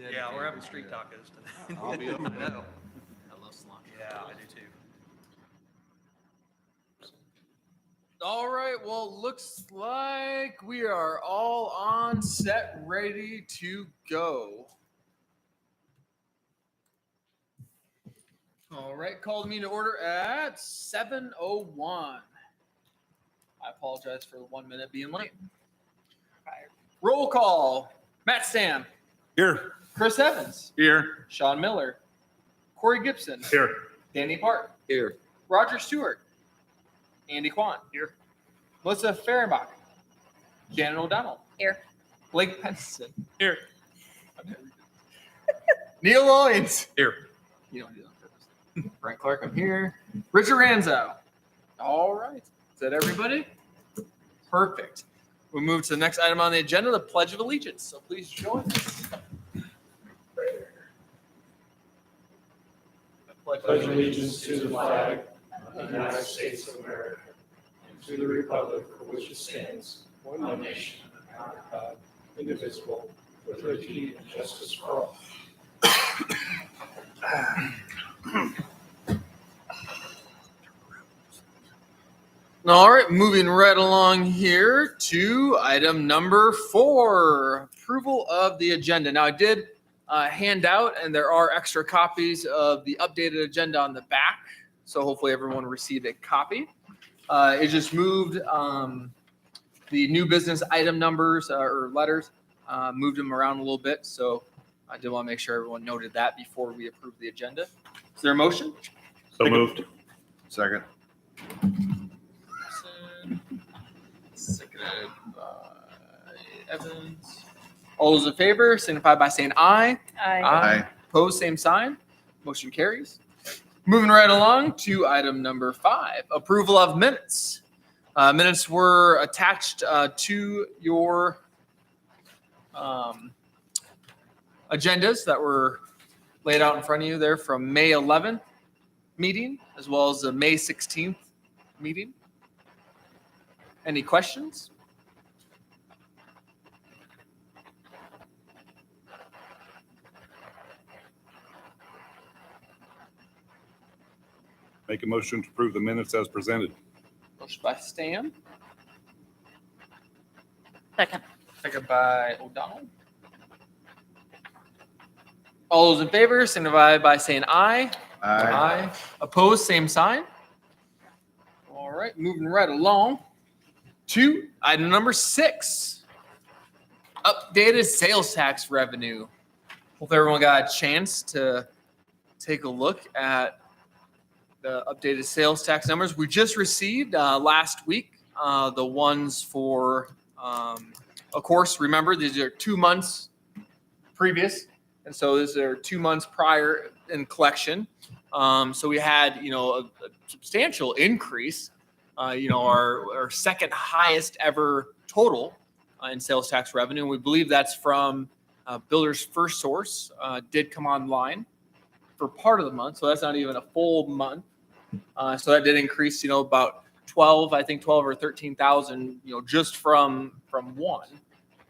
did. Yeah, we're having street tacos today. I'll be open. I know. I love cilantro. Yeah, I do too. All right, well, looks like we are all on set, ready to go. All right, call the meeting to order at 7:01. I apologize for the 1 minute being late. Roll call. Matt Stam, Here. Chris Evans, Here. Sean Miller, Corey Gibson, Here. Danny Park, Here. Roger Stewart, Andy Kwan, Here. Melissa Fehrenbach, Shannon O'Donnell, Here. Blake Penson, Here. Neil Williams. Here. You don't do that on purpose. Brent Clark, I'm here. Richard Ranzo. All right. Is that everybody? Perfect. We move to the next item on the agenda, the Pledge of Allegiance. So please join us. Pledge allegiance to the flag of the United States of America and to the republic for which it stands, one nation, under God, indivisible, with liberty and justice for all. All right, moving right along here to item number 4, approval of the agenda. Now, I did hand out, and there are extra copies of the updated agenda on the back, so hopefully everyone received a copy. It just moved the new business item numbers or letters, moved them around a little bit, so I did want to make sure everyone noted that before we approve the agenda. Is there a motion? So moved. Second. Seconded by Evans. All those in favor signify by saying aye. Aye. Opposed, same sign. Motion carries. Moving right along to item number 5, approval of minutes. Minutes were attached to your agendas that were laid out in front of you there from May 11th meeting, as well as the May 16th meeting. Any questions? Make a motion to approve the minutes as presented. Motion by Stam, Second. second by O'Donnell. All those in favor signify by saying aye. Opposed, same sign. All right, moving right along to item number 6, updated sales tax revenue. Hope everyone got a chance to take a look at the updated sales tax numbers. We just received last week the ones for, of course, remember, these are 2 months previous. And so these are 2 months prior in collection. So we had, a substantial increase, our second highest ever total in sales tax revenue. And we believe that's from Builders First Source, did come online for part of the month. So that's not even a full month. So that did increase, about 12 or 13,000, just from one.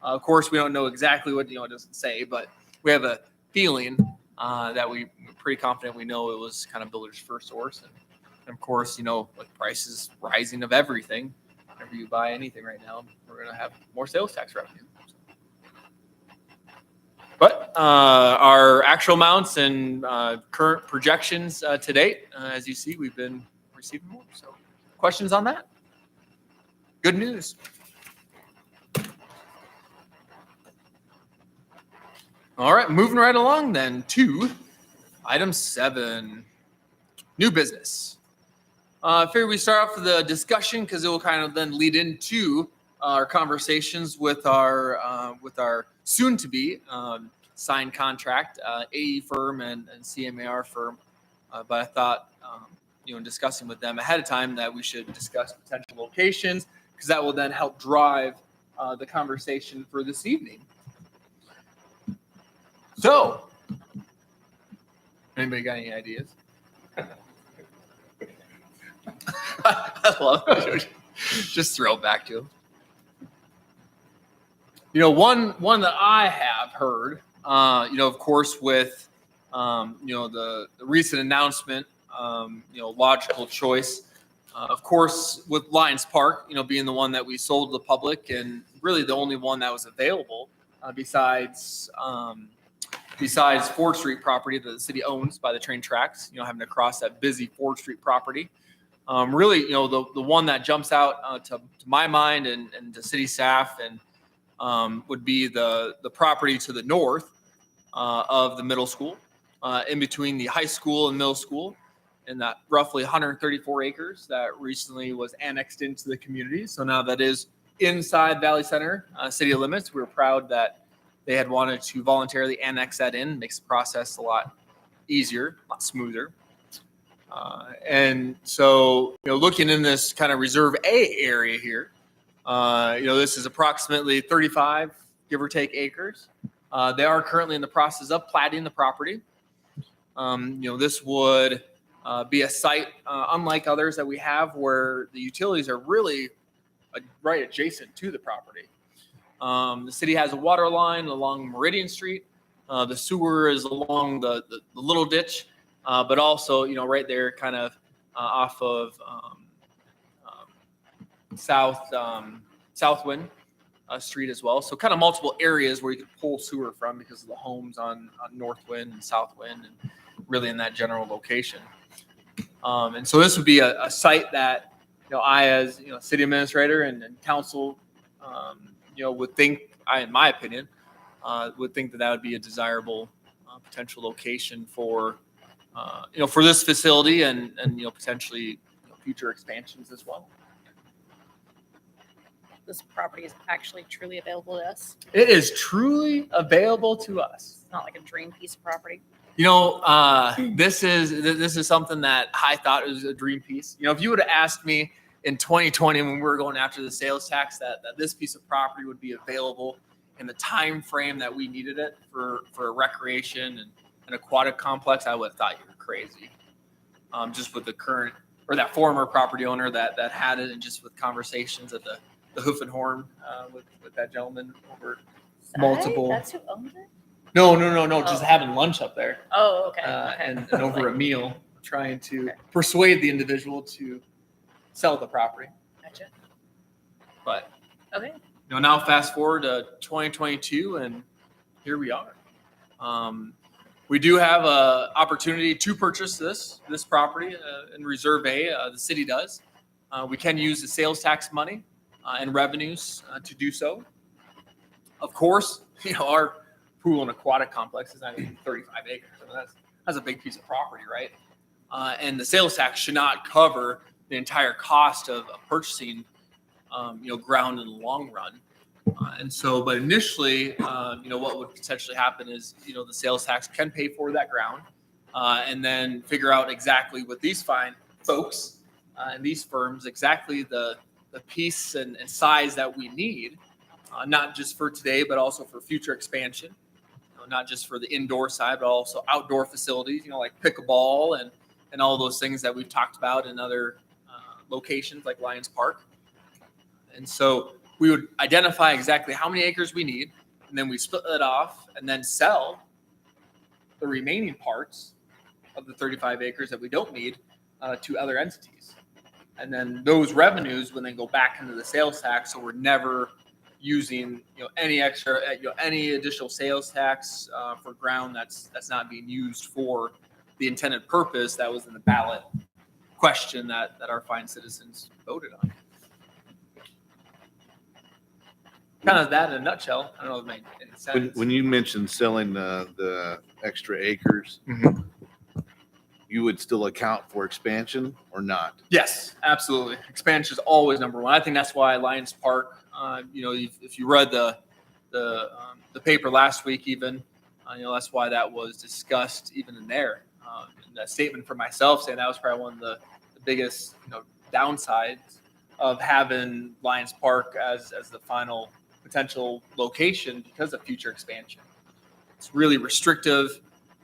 Of course, we don't know exactly what, it doesn't say, but we have a feeling that we're pretty confident we know it was kind of Builders First Source. And of course, with prices rising of everything, whenever you buy anything right now, we're going to have more sales tax revenue. But our actual amounts and current projections to date, as you see, we've been receiving more. So questions on that? Good news. All right, moving right along then to item 7, new business. I figure we start off with the discussion because it will kind of then lead into our conversations with our soon-to-be signed contract, AE firm and CMAR firm. But I thought, in discussing with them ahead of time that we should discuss potential locations because that will then help drive the conversation for this evening. So, anybody got any ideas? I love it. Just throw it back to him. One that I have heard Of course, with the recent announcement, logical choice. Of course, with Lions Park, being the one that we sold to the public and really the only one that was available besides 4th Street property that the city owns by the train tracks, having to cross that busy 4th Street property. Really, the one that jumps out to my mind and to city staff and would be the property to the north of the middle school, in between the high school and middle school, and that roughly 134 acres that recently was annexed into the community. So now that is inside Valley Center city limits. We're proud that they had wanted to voluntarily annex that in. Makes the process a lot easier, a lot smoother. And so, looking in this kind of Reserve A area here, this is approximately 35, give or take, acres. They are currently in the process of platting the property. This would be a site unlike others that we have where the utilities are really right adjacent to the property. The city has a water line along Meridian Street. The sewer is along the little ditch, but also, right there kind of off of Southwind Street as well. So kind of multiple areas where you could pull sewer from because of the homes on Northwind and Southwind and really in that general location. And so this would be a site that, I as, city administrator and council, would think, in my opinion, would think that would be a desirable potential location for this facility and potentially future expansions as well. This property is actually truly available to us. It is truly available to us. It's not like a dream piece of property. This is something that I thought was a dream piece. If you would have asked me in 2020 when we were going after the sales tax that this piece of property would be available in the time frame that we needed it for a recreation and an aquatic complex, I would have thought you were crazy. Just with the current or that former property owner that had it, and just with conversations at the Hoof and Horn with that gentleman over multiple. That's who owns it? No. Just Oh. having lunch up there. Oh, okay. And over a meal, trying to persuade the individual to sell the property. Gotcha. But Okay. now fast forward to 2022, and here we are. We do have a opportunity to purchase this property in Reserve A. The city does. We can use the sales tax money and revenues to do so. Of course, our pool and aquatic complex is not even 35 acres. I mean, that's a big piece of property, right? And the sales tax should not cover the entire cost of purchasing, ground in the long run. But initially, what would potentially happen is, the sales tax can pay for that ground, and then figure out exactly with these fine folks and these firms exactly the piece and size that we need, not just for today, but also for future expansion. Not just for the indoor side, but also outdoor facilities, like pickleball and all those things that we've talked about in other locations like Lions Park. And so we would identify exactly how many acres we need, and then we split it off and then sell the remaining parts of the 35 acres that we don't need to other entities. And then those revenues would then go back into the sales tax, so we're never using any extra any additional sales tax for ground that's not being used for the intended purpose that was in the ballot question that our fine citizens voted on. Kind of that in a nutshell. I don't know if it made any sense. When you mentioned selling the extra acres, you would still account for expansion or not? Yes, absolutely. Expansion is always number one. I think that's why Lions Park. If you read the paper last week, even that's why that was discussed even in there. And that statement for myself saying that was probably one of the biggest downsides of having Lions Park as the final potential location because of future expansion. It's really restrictive.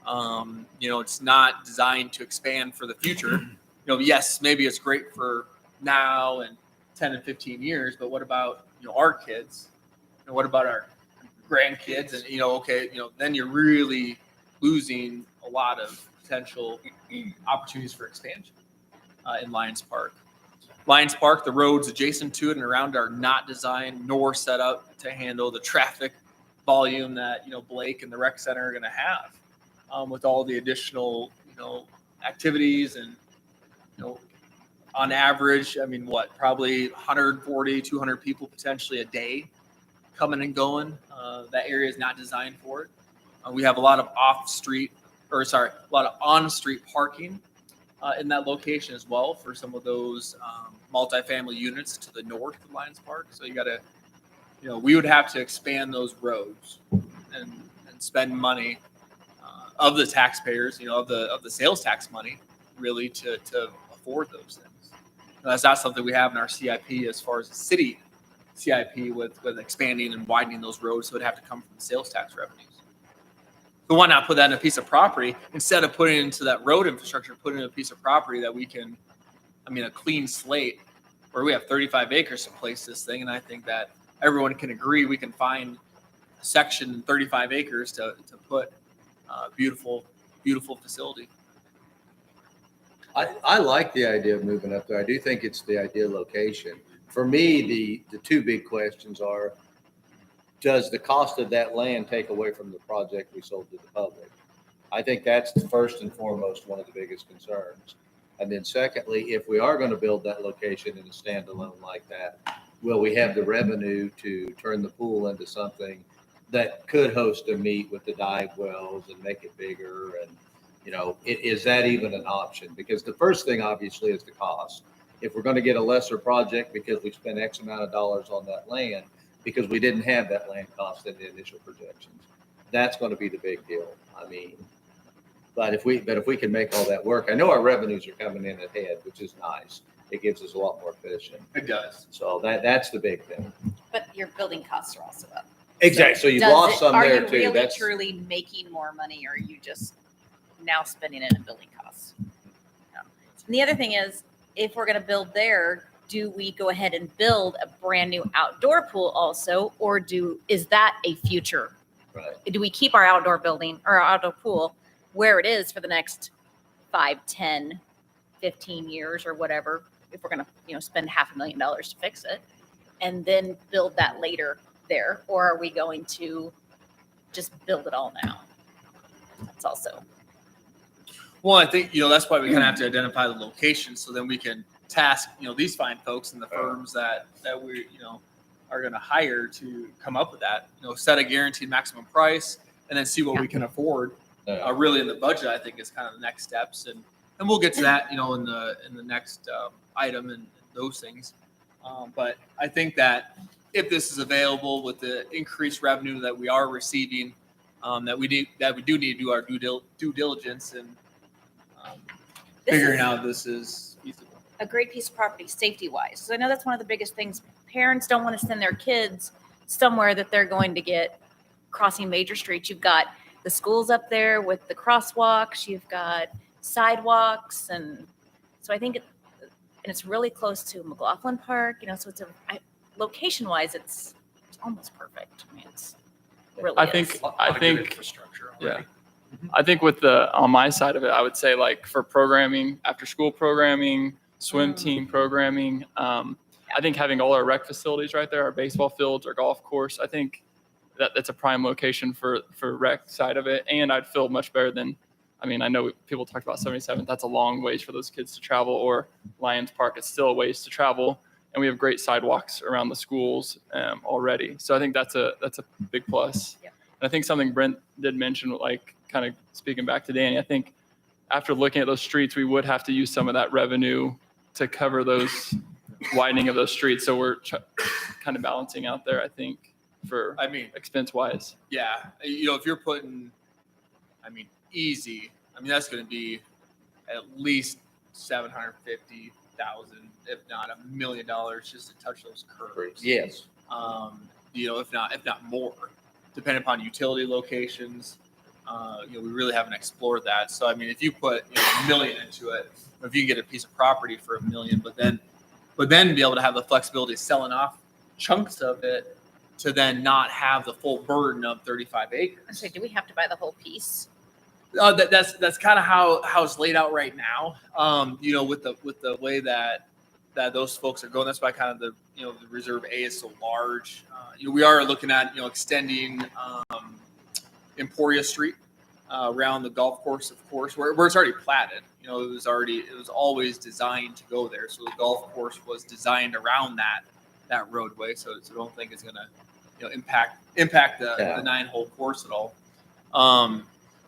It's not designed to expand for the future. Yes, maybe it's great for now and 10 and 15 years, but what about our kids? And what about our grandkids, and okay, then you're really losing a lot of potential opportunities for expansion in Lions Park. Lions Park, the roads adjacent to it and around are not designed nor set up to handle the traffic volume that Blake and the rec center are going to have, with all the additional activities and on average, I mean, probably 140, 200 people potentially a day coming and going. That area is not designed for it. We have a lot of a lot of on-street parking in that location as well for some of those multifamily units to the north of Lions Park. So you got to, we would have to expand those roads and spend money of the taxpayers, of the sales tax money, really to afford those things. That's not something we have in our CIP as far as the city CIP with expanding and widening those roads. So it'd have to come from the sales tax revenues. So why not put that in a piece of property instead of putting it into that road infrastructure, put it in a piece of property that we can, a clean slate where we have 35 acres to place this thing. And I think that everyone can agree we can find a section 35 acres to put a beautiful facility. I like the idea of moving up there. I do think it's the ideal location. For me, the two big questions are, does the cost of that land take away from the project we sold to the public? I think that's the first and foremost one of the biggest concerns. And then secondly, if we are going to build that location in a standalone like that, will we have the revenue to turn the pool into something that could host a meet with the dive wells and make it bigger? And is that even an option? Because the first thing obviously is the cost. If we're going to get a lesser project because we spent X amount of dollars on that land because we didn't have that land cost in the initial projections, that's going to be the big deal. But if we can make all that work, I know our revenues are coming in ahead, which is nice. It gives us a lot more fishing. It does. So that's the big thing. But your building costs are also up. Exactly. So you've Does lost it- some are there you too. really That's truly making more money, or are you just now spending it in building costs? No. And the other thing is, if we're going to build there, do we go ahead and build a brand new outdoor pool also, or is that a future? right. Do we keep our outdoor building or our outdoor pool where it is for the next 5, 10, 15 years or whatever, if we're going to, spend $500,000 to fix it, and then build that later there? Or are we going to just build it all now? That's also. Well, I think, that's why we kind of have to identify the location so then we can task, these fine folks and the firms that we, are going to hire to come up with that, set a guaranteed maximum price and then see what we can afford. Really in the budget, I think is kind of the next steps. And we'll get to that, in the next item and those things. But I think that if this is available with the increased revenue that we are receiving, that we do need to do our due diligence and figuring out this is feasible. A great piece of property safety wise. So I know that's one of the biggest things. Parents don't want to send their kids somewhere that they're going to get crossing major streets. You've got the schools up there with the crosswalks. You've got sidewalks. And so I think it's really close to McLaughlin Park, so it's location wise, it's almost perfect. I mean, it's really I is. think Infrastructure. yeah. I think on my side of it, I would say like for programming, after school programming, swim team programming, I think having all our rec facilities right there, our baseball fields, our golf course, I think that's a prime location for rec side of it. And I'd feel much better than, I know people talked about 77th. That's a long ways for those kids to travel, or Lions Park. It's still a ways to travel. And we have great sidewalks around the schools already. So I think that's a big plus. Yep. And I think something Brent did mention, like kind of speaking back to Danny, I think after looking at those streets, we would have to use some of that revenue to cover those widening of those streets. So we're kind of balancing out there, I think, for expense wise. Yeah. If you're putting, easy, that's going to be at least $750,000, if not $1 million, just to touch those curves. Yes. If not more, depending upon utility locations. We really haven't explored that. So, if you put $1 million into it, or if you can get a piece of property for $1 million, but then be able to have the flexibility of selling off chunks of it to then not have the full burden of 35 acres. I say, do we have to buy the whole piece? That's kind of how it's laid out right now. You know, with the way that those folks are going, that's why kind of the Reserve A is so large. You know, we are looking at extending Emporia Street around the golf course, of course, where it's already platted. You know, it was always designed to go there. So the golf course was designed around that roadway. So I don't think it's gonna impact the 9-hole course at all.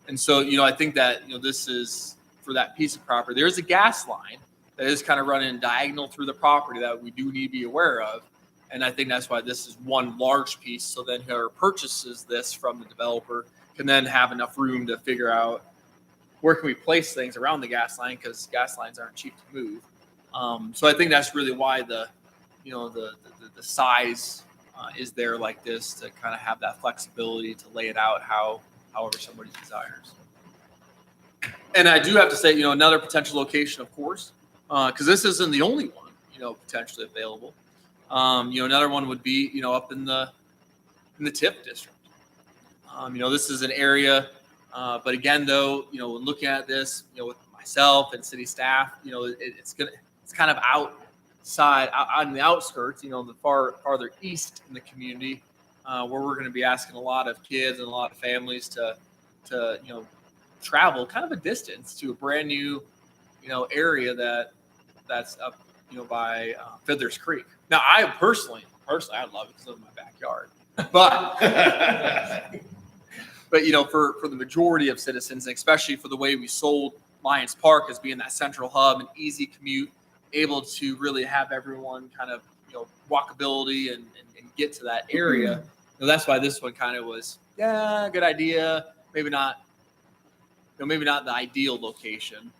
And so, I think that, this is for that piece of property. There's a gas line that is kind of running diagonal through the property that we do need to be aware of. And I think that's why this is one large piece. So then whoever purchases this from the developer can then have enough room to figure out where can we place things around the gas line, because gas lines aren't cheap to move. So I think that's really why the size is there like this, to kind of have that flexibility to lay it out however somebody desires. And I do have to say, another potential location, of course, because this isn't the only one, potentially available. Another one would be, up in the TIF district. This is an area, but again, though, when looking at this, with myself and city staff, it's kind of outside, out on the outskirts, the farther east in the community, where we're going to be asking a lot of kids and a lot of families to travel kind of a distance to a brand new, area that's up, by Fiddler's Creek. Now, I personally, I love it because it's in my backyard, but for the majority of citizens, and especially for the way we sold Lions Park as being that central hub, an easy commute, able to really have everyone kind of walkability and get to that area. That's why this one kind of was, good idea. Maybe not the ideal location.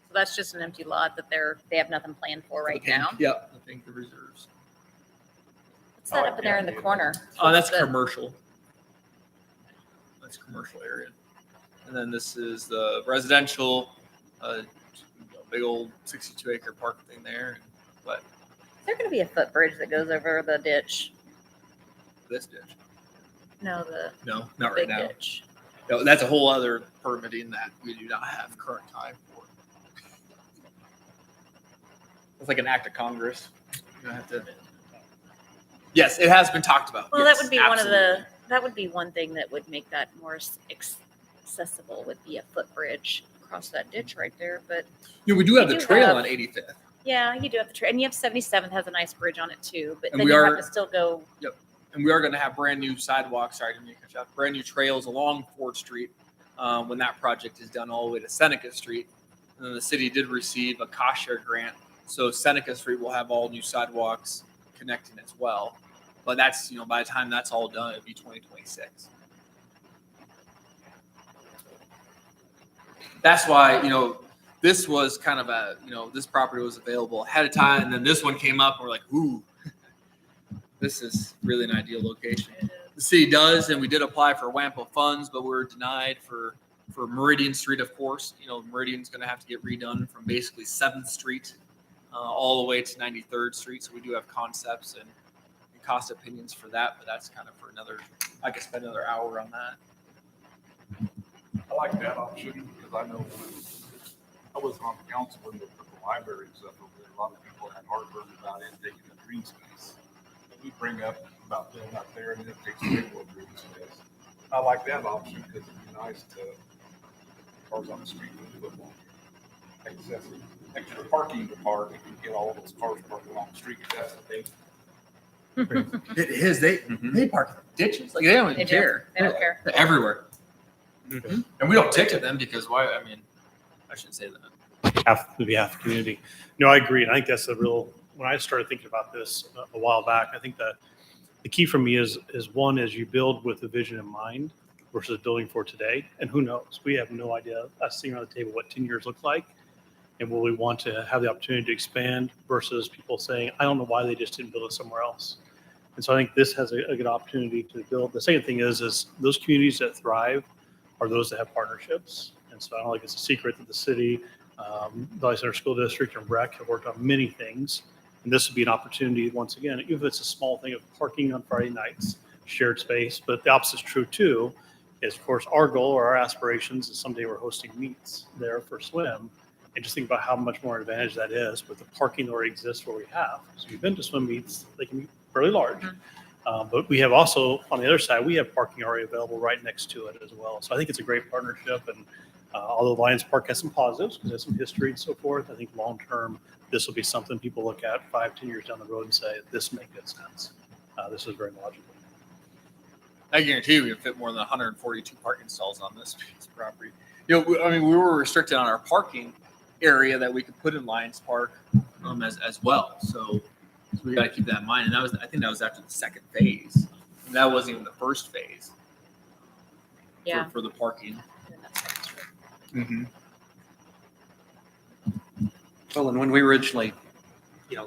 So that's just an empty lot that they have nothing planned for right now. Yep, I think the reserves. What's that up there in the corner? Oh, that's the- commercial. That's commercial area. And then this is the residential, big old 62-acre park thing there. But Is there going to be a footbridge that goes over the ditch? this ditch, No, the no, not right big now. ditch. No, that's a whole other permitting that we do not have current time for. It's like an act of Congress. You have to. Yes, it has been talked about. Well, Yes, that would be absolutely. that would be one thing that would make that more accessible, would be a footbridge across that ditch right there. But We do have we the do trail have- on 85th. yeah, you do have the trail, and you have 77th has a nice bridge on it too. But And then we you are- have to still go. And we are going to have brand new sidewalks, brand new trails along 4th Street when that project is done all the way to Seneca Street. And then the city did receive a cost share grant. So Seneca Street will have all new sidewalks connecting as well. But that's, by the time that's all done, it'll be 2026. That's why, this was kind of this property was available ahead of time. And then this one came up and we're like, ooh, this is really an ideal location. The city does, and we did apply for WAMPO funds, but we were denied for Meridian Street, of course. Meridian's going to have to get redone from basically 7th Street all the way to 93rd Street. So we do have concepts and cost opinions for that, but that's kind of for another, I could spend another hour on that. I like that option because I know when I was on the council when they put the library and stuff over there, a lot of people had heartburn about it taking the green space. We bring up about filling up there and it takes way more green space. I like that option because it'd be nice to cars on the street with football. Extra parking to park if you get all those cars parked along the street. That's the thing. It is. They park in ditches. Like, they don't even They do. care. They don't care. They're everywhere. And we don't ticket them because why? I mean, I shouldn't say that. half the community. No, I agree. And I think that's a real, when I started thinking about this a while back, I think that the key for me is one is you build with a vision in mind versus building for today. And who knows? We have no idea, us sitting around the table, what 10 years looks like. And will we want to have the opportunity to expand versus people saying, I don't know why they just didn't build it somewhere else. And so I think this has a good opportunity to build. The second thing is those communities that thrive are those that have partnerships. And so I don't think it's a secret that the city, Valley Center School District and REC have worked on many things. And this would be an opportunity, once again, even if it's a small thing of parking on Friday nights, shared space, but the opposite is true too, is of course our goal or our aspirations is someday we're hosting meets there for swim. And just think about how much more advantage that is with the parking that already exists where we have. So you've been to swim meets, they can be fairly large. But we have also, on the other side, we have parking already available right next to it as well. So I think it's a great partnership. And although Lions Park has some positives because there's some history and so forth, I think long-term, this will be something people look at 5-10 years down the road and say, this makes good sense. This is very logical. I guarantee you we can fit more than 142 parking stalls on this piece of property. You know, I mean, we were restricted on our parking area that we could put in Lions Park as well. So we got to keep that in mind. And that was, I think that was after the second phase. And that wasn't even the first phase for the parking. Mm-hmm. Well, and when we originally,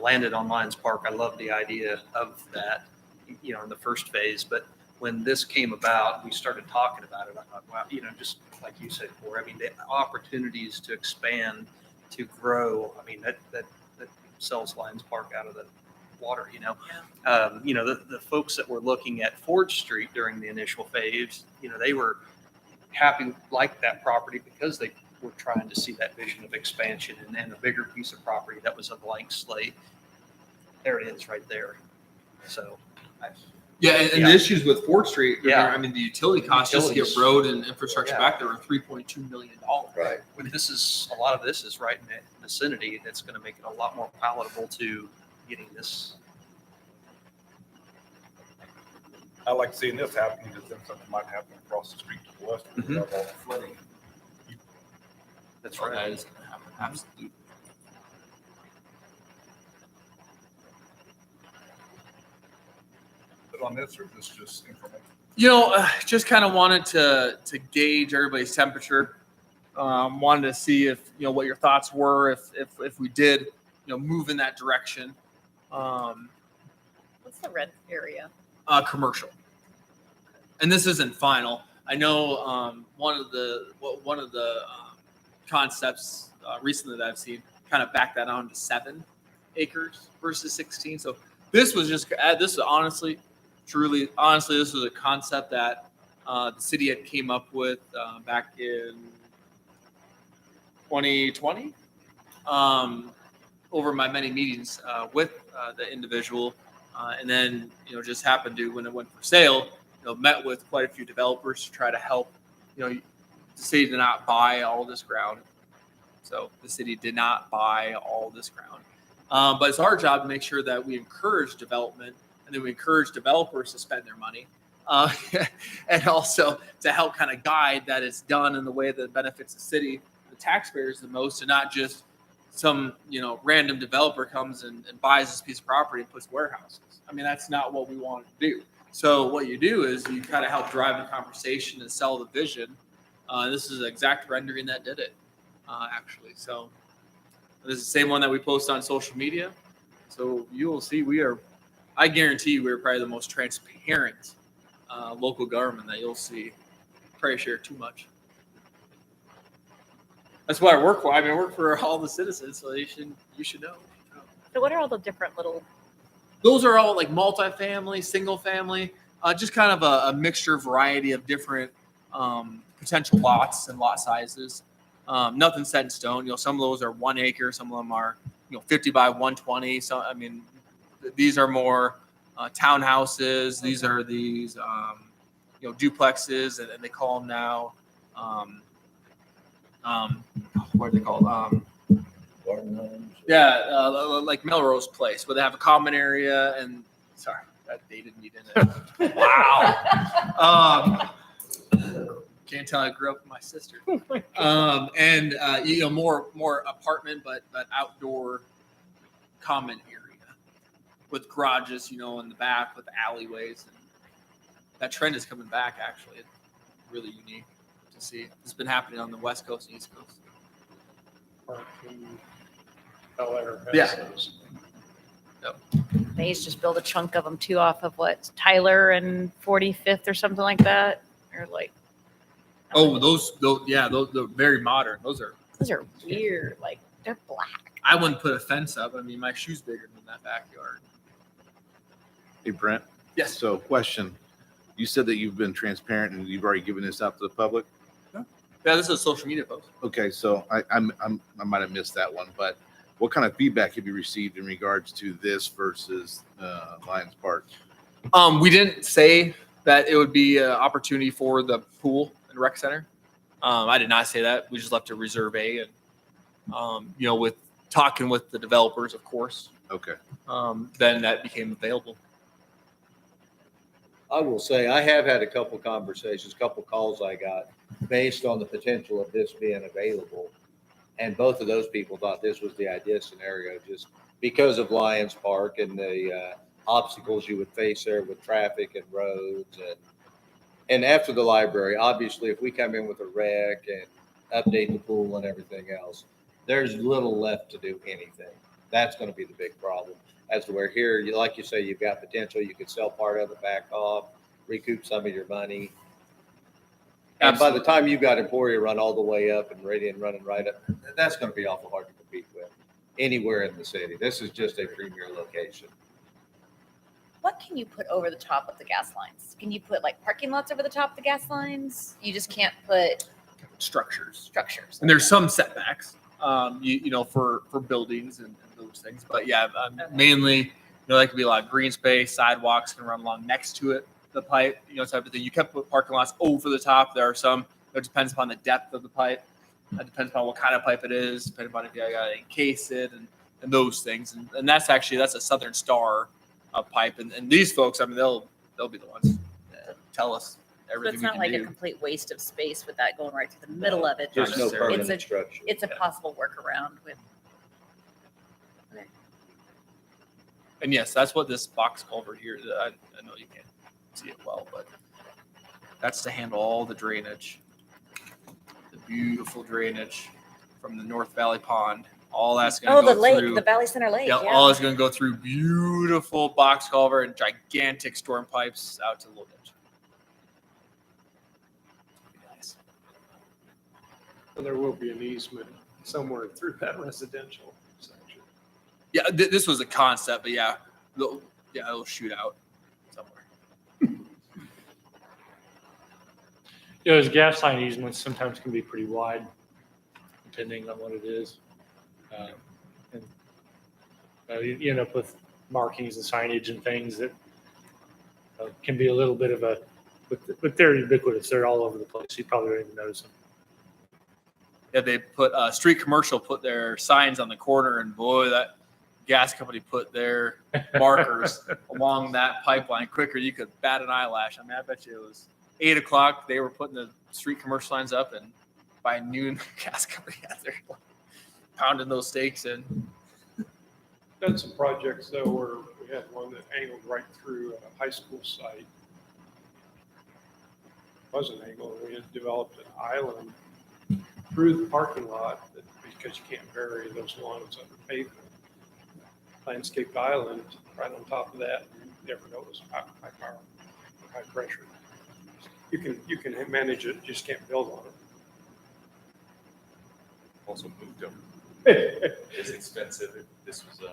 landed on Lions Park, I loved the idea of that, in the first phase. But when this came about, we started talking about it. I thought, wow, just like you said, Corey, I mean, the opportunities to expand, to grow. I mean, that sells Lions Park out of the water. The folks that were looking at Ford Street during the initial phase, they were happy, like that property, because they were trying to see that vision of expansion and a bigger piece of property that was a blank slate. There it is, right there. So. And the issues with Ford Street, Yeah. I mean, the utility costs just to get road and infrastructure back there were $3.2 million. Right. When a lot of this is right in the vicinity, that's going to make it a lot more palatable to getting this. I like seeing this happen because then something might happen across the street to the west. Mhm. Of all the flooding. That's That right. is going to happen. Absolutely. But on this, or is this just information? Just kind of wanted to gauge everybody's temperature. Wanted to see if what your thoughts were if we did move in that direction. What's the red area? Commercial, and this isn't final. I know one of the concepts recently that I've seen kind of back that on to 7 acres versus 16. So this was just this is honestly, this was a concept that the city had came up with back in 2020 over my many meetings with the individual. And then, just happened to, when it went for sale, met with quite a few developers to try to help, the city did not buy all this ground. So the city did not buy all this ground. But it's our job to make sure that we encourage development and then we encourage developers to spend their money. And also to help kind of guide that it's done in the way that benefits the city, the taxpayers the most, and not just some random developer comes and buys this piece of property and puts warehouses. I mean, that's not what we want to do. So what you do is you kind of help drive the conversation and sell the vision. This is an exact rendering that did it, actually. So this is the same one that we post on social media. So you will see I guarantee we're probably the most transparent local government that you'll see. Probably share too much. That's what I work for. I work for all the citizens, so you should know. So what are all the different little? Those are all like multifamily, single family, just kind of a mixture variety of different potential lots and lot sizes. Nothing set in stone. Some of those are 1 acre, some of them are 50 by 120. So these are more townhouses. These are duplexes, and they call them now. What are they called? Like Melrose Place, where they have a common area and sorry, that dated me, didn't it? Wow. Can't tell I grew up with my sister. And more apartment, but outdoor common area with garages, in the back with alleyways. And that trend is coming back. Actually, it's really unique to see. It's been happening on the West Coast and East Coast. Mays just built a chunk of them too off of Tyler and 45th or something like that. Or like. Oh, those, they're very modern. Those are weird. Like they're black. I wouldn't put a fence up. I mean, my shoe's bigger than that backyard. Hey, Brent. Yes. So question, you said that you've been transparent and you've already given this out to the public. Yeah, this is a social media post. Okay, so I might have missed that one, but what kind of feedback have you received in regards to this versus Lions Park? We didn't say that it would be an opportunity for the pool and rec center. I did not say that. We just left it Reserve A, and with talking with the developers, of course. Okay. Then that became available. I will say, I have had a couple conversations, couple calls I got based on the potential of this being available. And both of those people thought this was the ideal scenario, just because of Lions Park and the obstacles you would face there with traffic and roads. And after the library, obviously, if we come in with a rec and update the pool and everything else, there's little left to do anything. That's going to be the big problem. As to where here, like you say, you've got potential. You could sell part of it back off, recoup some of your money. And by the time you've got Emporia run all the way up and Radiant running right up, that's going to be awful hard to compete with anywhere in the city. This is just a premier location. What can you put over the top of the gas lines? Can you put like parking lots over the top of the gas lines? You just can't put Structures. structures. And there's some setbacks, for buildings and those things. But yeah, mainly, there could be a lot of green space, sidewalks can run along next to it, the pipe, type of thing. You kept put parking lots over the top. There are some, it depends upon the depth of the pipe. It depends upon what kind of pipe it is, depending upon if you got to encase it and those things. And that's a Southern Star pipe. And these folks, I mean, they'll be the ones that tell us So everything it's we not can like do. a complete waste of space with that going right through the middle of it. There's no necessarily. permanent structure. It's a possible workaround with. And yes, that's what this box culvert here, I know you can't see it well, but that's to handle all the drainage. The beautiful drainage from the North Valley Pond. All that's going to Oh, go the lake, through. the Valley Center Lake. Yeah, all is going to go through beautiful box culvert and gigantic storm pipes out to the little ditch. Nice. And there will be an easement somewhere through that residential section. Yeah, this was a concept, but yeah, it'll shoot out somewhere. Those gas line easements sometimes can be pretty wide, depending on what it is. You end up with markings and signage and things that can be a little bit of but they're ubiquitous. They're all over the place. You probably don't even notice them. Yeah, they put Street Commercial put their signs on the corner, and boy, that gas company put their markers along that pipeline quicker. You could bat an eyelash. I mean, I bet you it was 8 o'clock. They were putting the street commercial signs up, and by noon, the gas company had their pounding those stakes in. Done some projects though where we had one that angled right through a high school site. It wasn't angled. We had developed an island through the parking lot because you can't bury those lawns under pavement. Landscaped island right on top of that. You never know it was high power, high pressure. You can manage it, just can't build on it. Also moved them. Don't It's expensive. This was do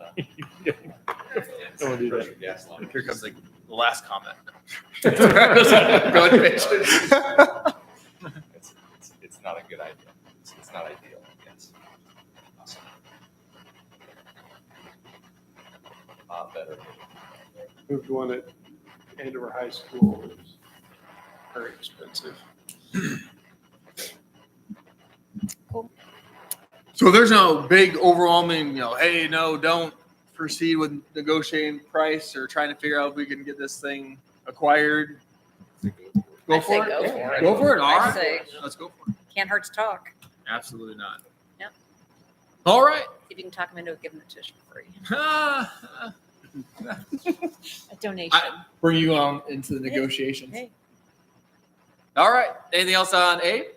that. gas line. Here comes the last comment. Go ahead, Mitch. It's not a good idea. It's not ideal. Yes. Awesome. Better. Moved one at Andover High School. It was very expensive. So there's no big overwhelming, hey, no, don't proceed with negotiating price or trying to figure out if we can get this thing acquired. Go I'd say for it. go for it. Go for it. All I'd right. say Let's go for it. can't hurt to talk. Absolutely not. Yep. All right. See if you can talk them into giving it to us for free. A donation. Bring you on into the negotiations. Hey. All right. Anything else on A?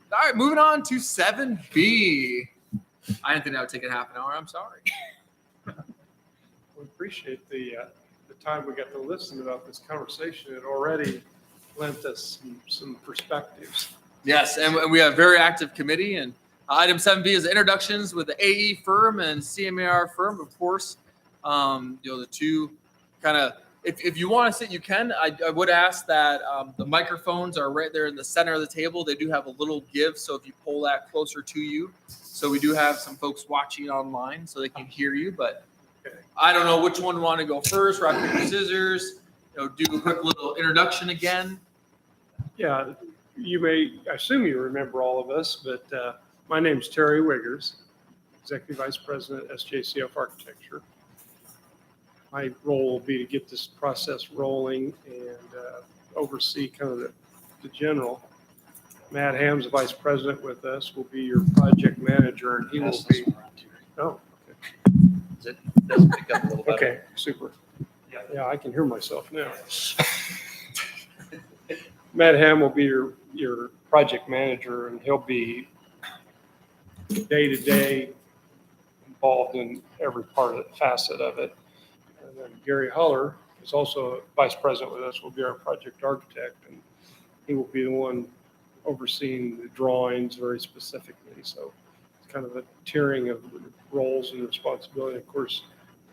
All right, moving on to 7B. I didn't think that would take a half an hour. I'm sorry. We appreciate the time we got to listen about this conversation. It already lent us some perspectives. Yes, and we have a very active committee, and Item 7B is introductions with the AE firm and CMAR firm, of course. The two kind of, if you want to sit, you can. I would ask that the microphones are right there in the center of the table. They do have a little give, so if you pull that closer to you. So we do have some folks watching online so they can hear you, but I don't know which one want to go first, rock, paper, scissors, do a quick little introduction again. Yeah, I assume you remember all of us, but my name's Terry Wiggers, Executive Vice President, SJCF Architecture. My role will be to get this process rolling and oversee kind of the general. Matt Ham's the Vice President with us, will be your project manager, and he will be, oh, It doesn't pick up a little better. okay, super. Yeah, I can hear myself now. Matt Ham will be your project manager, and he'll be day-to-day involved in every facet of it. And then Gary Huller is also vice president with us, will be our project architect, and he will be the one overseeing the drawings very specifically. So it's kind of a tiering of roles and responsibility. Of course,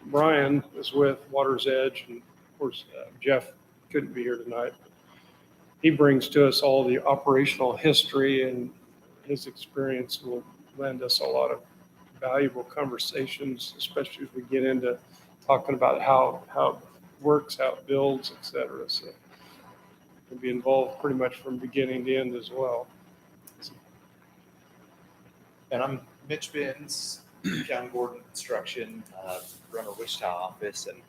Brian is with Water's Edge, and of course, Jeff couldn't be here tonight. He brings to us all the operational history, and his experience will lend us a lot of valuable conversations, especially as we get into talking about how it works, how it builds, et cetera. So we'll be involved pretty much from beginning to end as well. And I'm Mitch Benz, County Board of Construction, run our Wichita office, and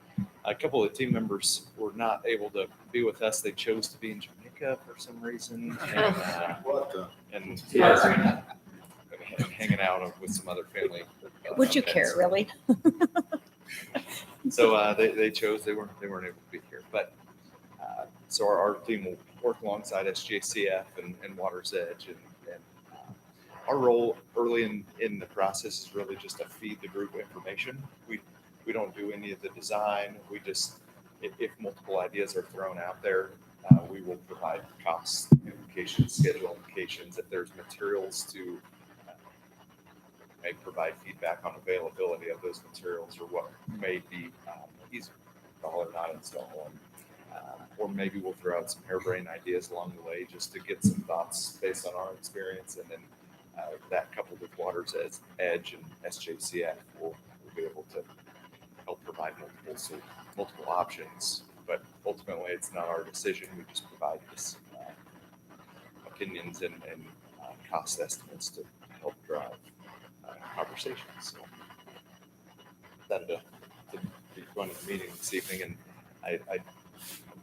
a couple of team members were not able to be with us. They chose to be in Jamaica for some reason, and hanging out with some other family. Would you care, events. really? So they chose. They weren't able to be here, but so our team will work alongside SJCF and Water's Edge, and our role early in the process is really just to feed the group information. We don't do any of the design. We just, if multiple ideas are thrown out there, we will provide cost implications, schedule implications. If there's materials to may provide feedback on availability of those materials, or what may be easier to install or not install. Or maybe we'll throw out some harebrained ideas along the way just to get some thoughts based on our experience, and then that coupled with Water's Edge and SJCF will be able to help provide multiple options. But ultimately, it's not our decision. We just provide this opinions and cost estimates to help drive conversations. So excited to be running the meeting this evening, and I'm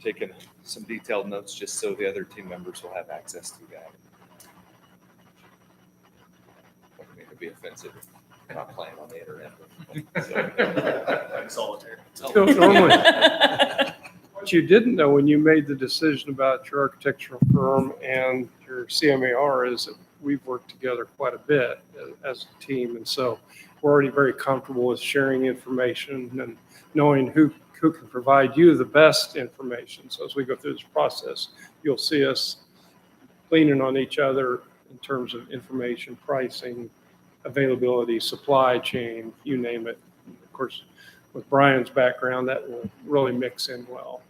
taking some detailed notes just so the other team members will have access to that. I don't mean to be offensive. I'm not playing on the internet. Like solitaire. Normally, what you didn't know when you made the decision about your architectural firm and your CMAR is that we've worked together quite a bit as a team. And so we're already very comfortable with sharing information and knowing who can provide you the best information. So as we go through this process, you'll see us leaning on each other in terms of information, pricing, availability, supply chain, you name it. Of course, with Brian's background, that will really mix in well.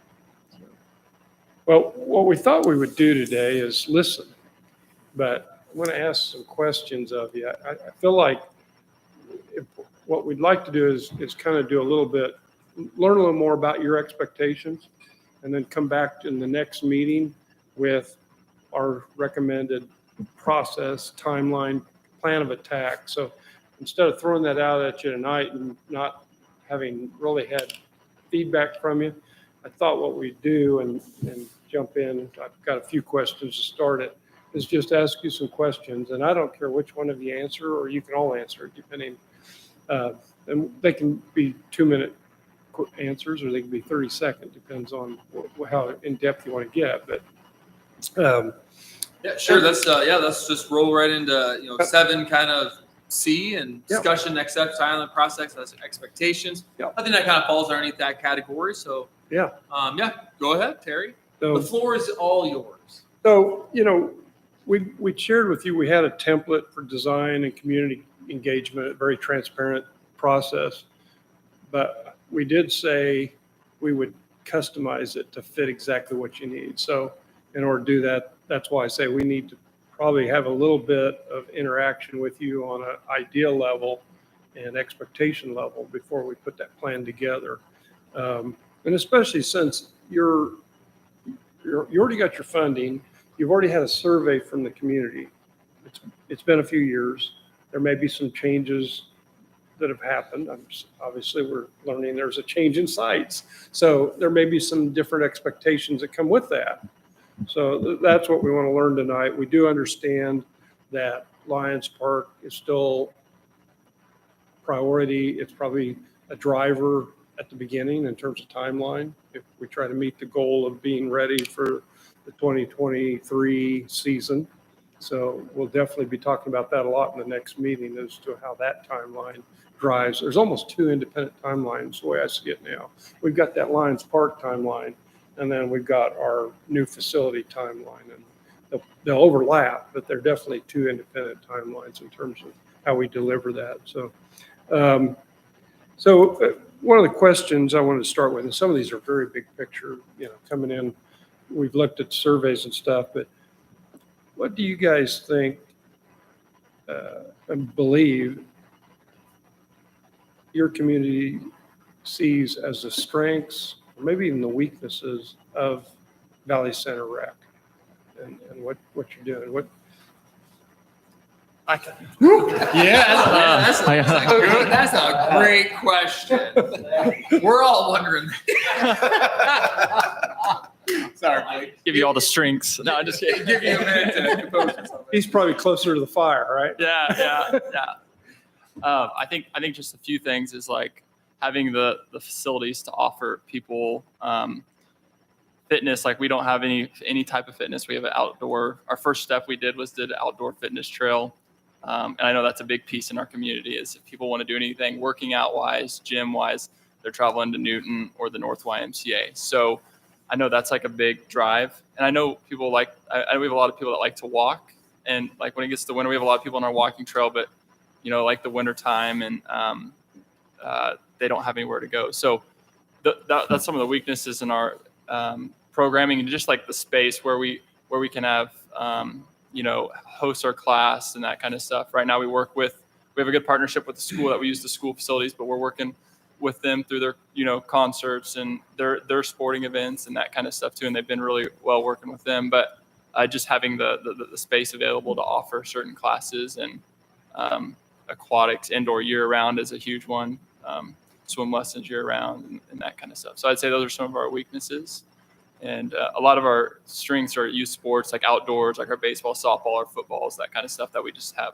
Well, what we thought we would do today is listen, but I want to ask some questions of you. I feel like what we'd like to do is kind of do a little bit, learn a little more about your expectations, and then come back in the next meeting with our recommended process, timeline, plan of attack. So instead of throwing that out at you tonight and not having really had feedback from you, I thought what we'd do and jump in, I've got a few questions to start it, is just ask you some questions. And I don't care which one of you answer, or you can all answer, depending. And they can be 2-minute answers, or they can be 30-second, depends on how in depth you want to get. But Yeah, sure. Let's just roll right into 7 kind of C and discussion, next steps, silent process, that's expectations. Yep. I think that kind of falls underneath that category. So yeah, go ahead, Terry. so, The floor is all yours. So, we shared with you, we had a template for design and community engagement, a very transparent process. But we did say we would customize it to fit exactly what you need. So in order to do that, that's why I say we need to probably have a little bit of interaction with you on an idea level and expectation level before we put that plan together. And especially since you already got your funding, you've already had a survey from the community. It's been a few years. There may be some changes that have happened. Obviously, we're learning there's a change in sites. So there may be some different expectations that come with that. So that's what we want to learn tonight. We do understand that Lions Park is still priority. It's probably a driver at the beginning in terms of timeline. If we try to meet the goal of being ready for the 2023 season. So we'll definitely be talking about that a lot in the next meeting as to how that timeline drives. There's almost two independent timelines the way I see it now. We've got that Lions Park timeline, and then we've got our new facility timeline, and they'll overlap, but they're definitely two independent timelines in terms of how we deliver that. So, one of the questions I wanted to start with, and some of these are very big picture, coming in. We've looked at surveys and stuff, but what do you guys think and believe your community sees as the strengths, or maybe even the weaknesses of Valley Center Rec, and what you're doing? What I can. That's a great question. We're all wondering. Sorry, Blake. Give you all the strengths. No, I'm just kidding. Give you a minute to compose yourself. He's probably closer to the fire, right? Yeah. I think just a few things is like having the facilities to offer people fitness. Like we don't have any type of fitness. We have an outdoor. Our first step we did was an outdoor fitness trail. And I know that's a big piece in our community is if people want to do anything working out wise, gym wise, they're traveling to Newton or the North YMCA. So I know that's like a big drive. And I know people we have a lot of people that like to walk. And like when it gets to winter, we have a lot of people on our walking trail, but like the winter time and they don't have anywhere to go. So that's some of the weaknesses in our programming and just like the space where we can have, host our class and that kind of stuff. Right now we have a good partnership with the school that we use the school facilities, but we're working with them through their, concerts and their sporting events and that kind of stuff too. And they've been really well working with them, but just having the space available to offer certain classes and aquatics indoor year round is a huge one. Swim lessons year round and that kind of stuff. So I'd say those are some of our weaknesses. And a lot of our strengths are youth sports, like outdoors, like our baseball, softball, or footballs, that kind of stuff that we just have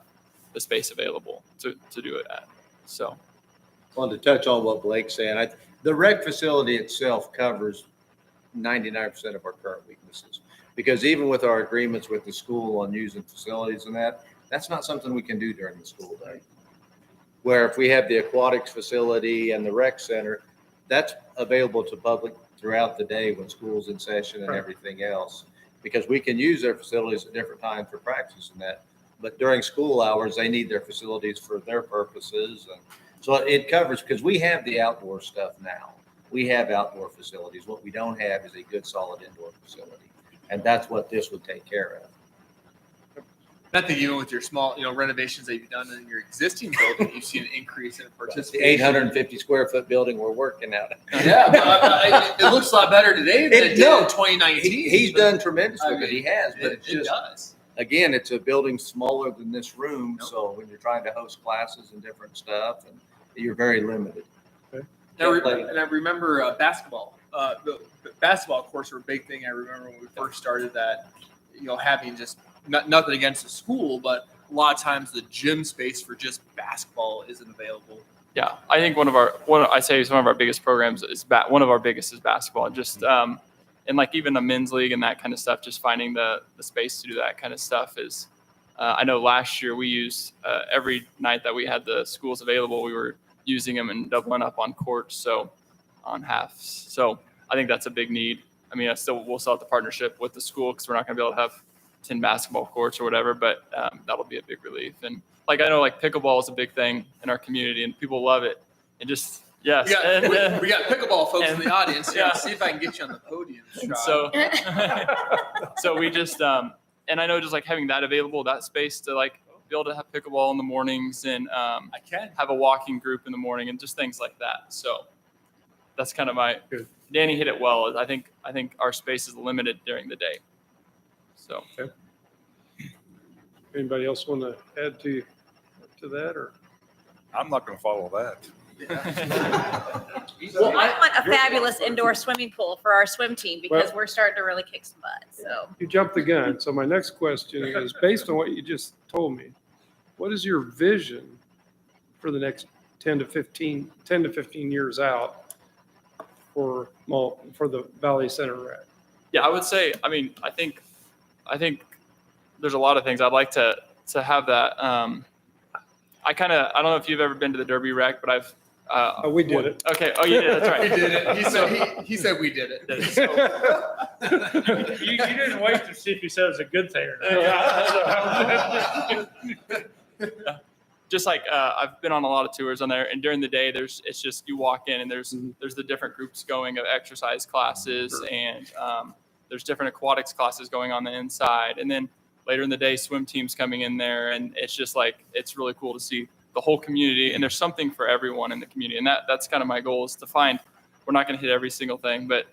the space available to do it at. So I wanted to touch on what Blake's saying. The rec facility itself covers 99% of our current weaknesses, because even with our agreements with the school on using facilities and that's not something we can do during the school day. Where if we have the aquatics facility and the rec center, that's available to public throughout the day when school's in session and everything else, because we can use their facilities at different times for practice and that. But during school hours, they need their facilities for their purposes. And so it covers, because we have the outdoor stuff now. We have outdoor facilities. What we don't have is a good solid indoor facility. And that's what this would take care of. Not that even with your small, renovations that you've done in your existing building, you've seen an increase in The participation. 850 square foot building we're working out. Yeah, but it looks a lot better today than it did in 2019. He's done tremendous with it. He has, but It it's just, does. again, it's a building smaller than this room. So when you're trying to host classes and different stuff, and you're very limited. And I remember basketball. The basketball courts were a big thing. I remember when we first started that, having just nothing against the school, but a lot of times the gym space for just basketball isn't available. yeah, I think some of our biggest programs is one of our biggest is basketball. Just and like even a men's league and that kind of stuff, just finding the space to do that kind of stuff is. I know last year we used every night that we had the schools available, we were using them and doubling up on courts, so on halves. So I think that's a big need. I mean, we'll still have the partnership with the school because we're not going to be able to have 10 basketball courts or whatever, but that'll be a big relief. And like, I know like pickleball is a big thing in our community and people love it. And just, yes. We got pickleball folks in the audience. Yeah. See if I can get you on the podium. And so we just, and I know just like having that available, that space to like be able to have pickleball in the mornings and I can have a walking group in the morning and just things like that. So that's kind of Good. Danny hit it well. I think our space is limited during the day. So. Anybody else want to add to that, or? I'm not gonna follow that. Well, I want a fabulous indoor swimming pool for our swim team because we're starting to really kick some butt. So You jumped the gun. So my next question is, based on what you just told me, what is your vision for the next 10 to 15 years out for the Valley Center Rec? Yeah, I would say, I mean, I think there's a lot of things I'd like to have that. I don't know if you've ever been to the Derby Rec, but I've. We did it. Okay. Oh, you did. That's right. We did it. He said we did it. You didn't wait to see if he said it's a good thing or not. Just like I've been on a lot of tours on there, and during the day, it's just you walk in and there's the different groups going of exercise classes, and there's different aquatics classes going on the inside, and then later in the day, swim teams coming in there, and it's just like it's really cool to see the whole community, and there's something for everyone in the community, and that's kind of my goal is to find. We're not going to hit every single thing, but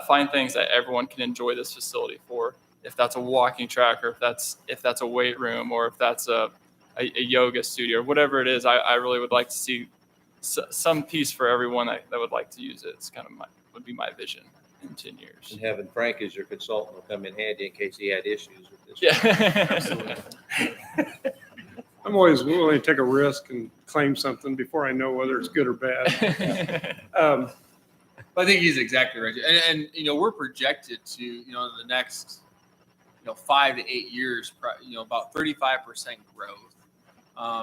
find things that everyone can enjoy this facility for. If that's a walking track, or if that's a weight room, or if that's a yoga studio, or whatever it is, I really would like to see some piece for everyone that would like to use it. It's kind of would be my vision in 10 years. And having Frank as your consultant will come in handy in case he had issues with this. Yeah, Absolutely. I'm always willing to take a risk and claim something before I know whether it's good or bad. I think he's exactly right. And we're projected to, in the next, 5 to 8 years, about 35% growth.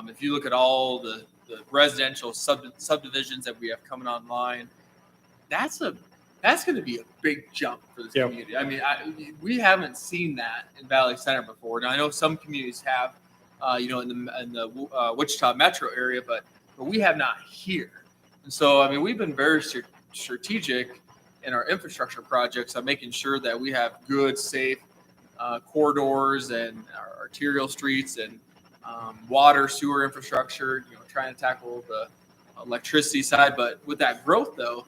If you look at all the residential subdivisions that we have coming online, that's going to be a big jump for this community. I mean, we haven't seen that in Valley Center before. Now I know some communities have, in the Wichita metro area, but we have not here. And so, I mean, we've been very strategic in our infrastructure projects on making sure that we have good, safe corridors and our arterial streets and water, sewer infrastructure, trying to tackle the electricity side. But with that growth, though,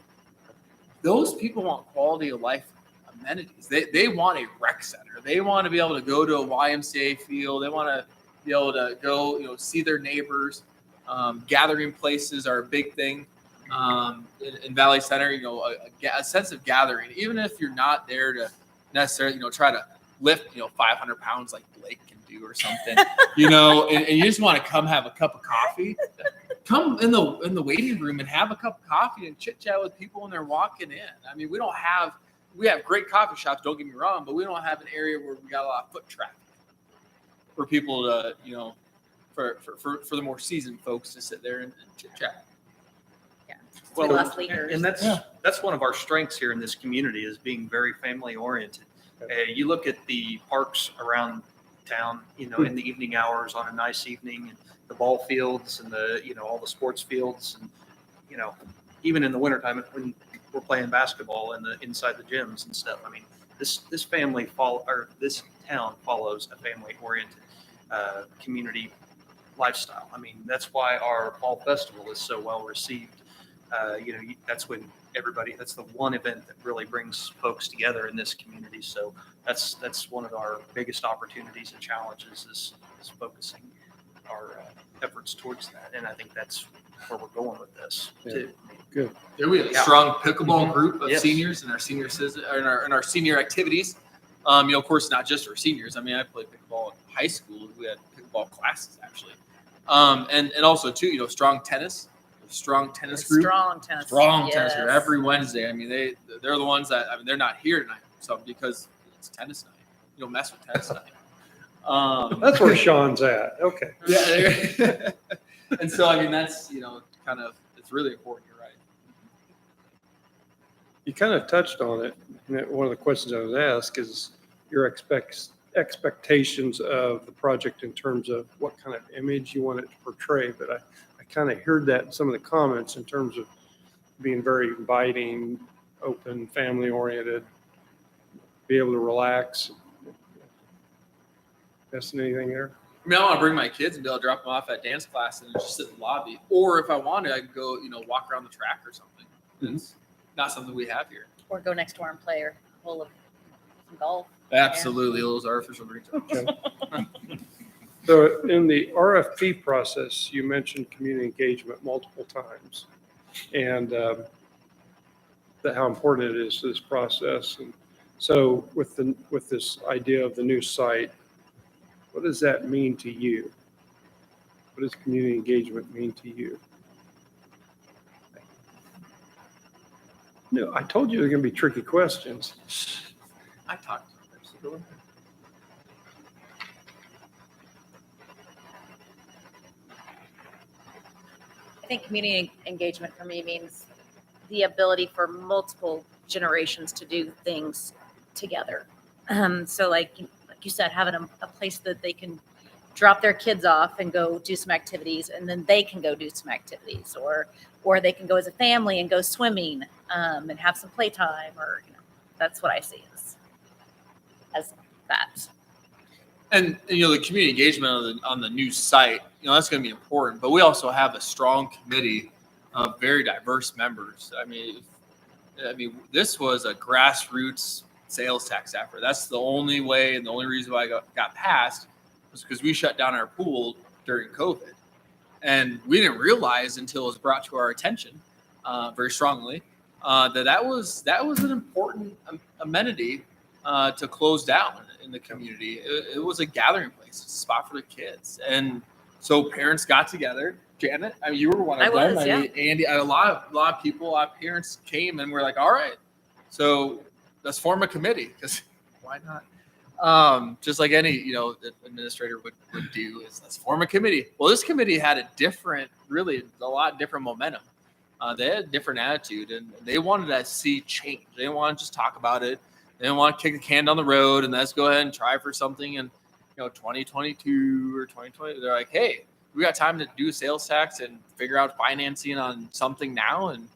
those people want quality of life amenities. They want a rec center. They want to be able to go to a YMCA field. They want to be able to go, see their neighbors. Gathering places are a big thing in Valley Center. A sense of gathering, even if you're not there to necessarily, try to lift, 500 pounds like Blake can do or something, and you just want to come have a cup of coffee. Come in the waiting room and have a cup of coffee and chit chat with people when they're walking in. I mean, we have great coffee shops, don't get me wrong, but we don't have an area where we got a lot of foot traffic for people to, for the more seasoned folks to sit there and chit chat. well, less leaders. And that's one of our strengths here in this community is being very family oriented. You look at the parks around town, in the evening hours on a nice evening, and the ball fields and all the sports fields, and even in the wintertime when we're playing basketball inside the gyms and stuff. I mean, this town follows a family oriented community lifestyle. I mean, that's why our fall festival is so well received. That's when that's the one event that really brings folks together in this community. So that's one of our biggest opportunities and challenges is focusing our efforts towards that. And I think that's where we're going with this too. Good. Yeah, we have a strong pickleball group of Yes. seniors in our senior in our senior activities. Of course, not just for seniors. I mean, I played pickleball in high school. We had pickleball classes actually, and also too, strong tennis group. Strong tennis. Strong tennis group Yes. every Wednesday. I mean, they're the ones that they're not here tonight, so because it's tennis night. You don't mess with tennis night. That's where Sean's at. Okay. Yeah. And so I mean, that's kind of it's really important. You're right. You kind of touched on it. And one of the questions I was asked is your expectations of the project in terms of what kind of image you want it to portray, but I kind of heard that in some of the comments in terms of being very inviting, open, family-oriented, be able to relax. Missing anything there? I mean, I want to bring my kids and be able to drop them off at dance class and just sit in the lobby. Or if I wanted, I could go, walk around the track or something. It's not something we have here. Or go next door and play or bowl of some golf. Absolutely, those artificial greens. Okay. So in the RFP process, you mentioned community engagement multiple times and how important it is to this process. And so with this idea of the new site, what does that mean to you? What does community engagement mean to you? No, I told you they're going to be tricky questions. I talked to them. I think community engagement for me means the ability for multiple generations to do things together. So like you said, having a place that they can drop their kids off and go do some activities, and then they can go do some activities, or they can go as a family and go swimming and have some playtime, or that's what I see as that. And the community engagement on the new site, that's going to be important. But we also have a strong committee of very diverse members. I mean, this was a grassroots sales tax effort. That's the only way, and the only reason why I got passed was because we shut down our pool during COVID, and we didn't realize until it was brought to our attention very strongly that was an important amenity to close down in the community. It was a gathering place, a spot for the kids, and so parents got together. Janet, I mean, you were one of them. Was, yeah. I mean, Andy, a lot of people, parents came and were like, "All right, so let's form a committee," because why not? Just like any administrator would do, is let's form a committee. Well, this committee had a lot different momentum. They had a different attitude, and they wanted to see change. They didn't want to just talk about it. They didn't want to kick the can down the road and let's go ahead and try for something in 2022 or 2020. They're like, hey, we got time to do sales tax and figure out financing on something now. And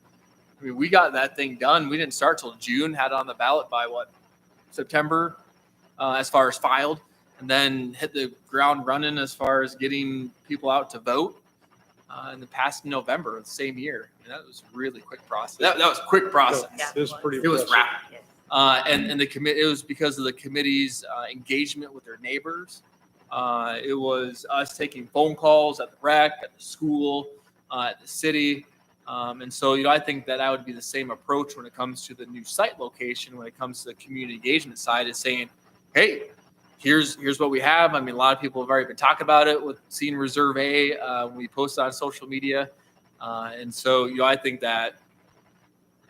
I mean, we got that thing done. We didn't start till June, had it on the ballot by September, as far as filed, and then hit the ground running as far as getting people out to vote in the past November of the same year. And that was a really quick process. That was a quick process. Yeah, It was pretty It was impressive. rapid. And the committee, it was because of the committee's engagement with their neighbors. It was us taking phone calls at the rec, at the school, at the city. And so, I think that would be the same approach when it comes to the new site location, when it comes to the community engagement side, is saying, hey, here's what we have. I mean, a lot of people have already been talking about it with seeing Reserve A. We posted on social media. And so, I think that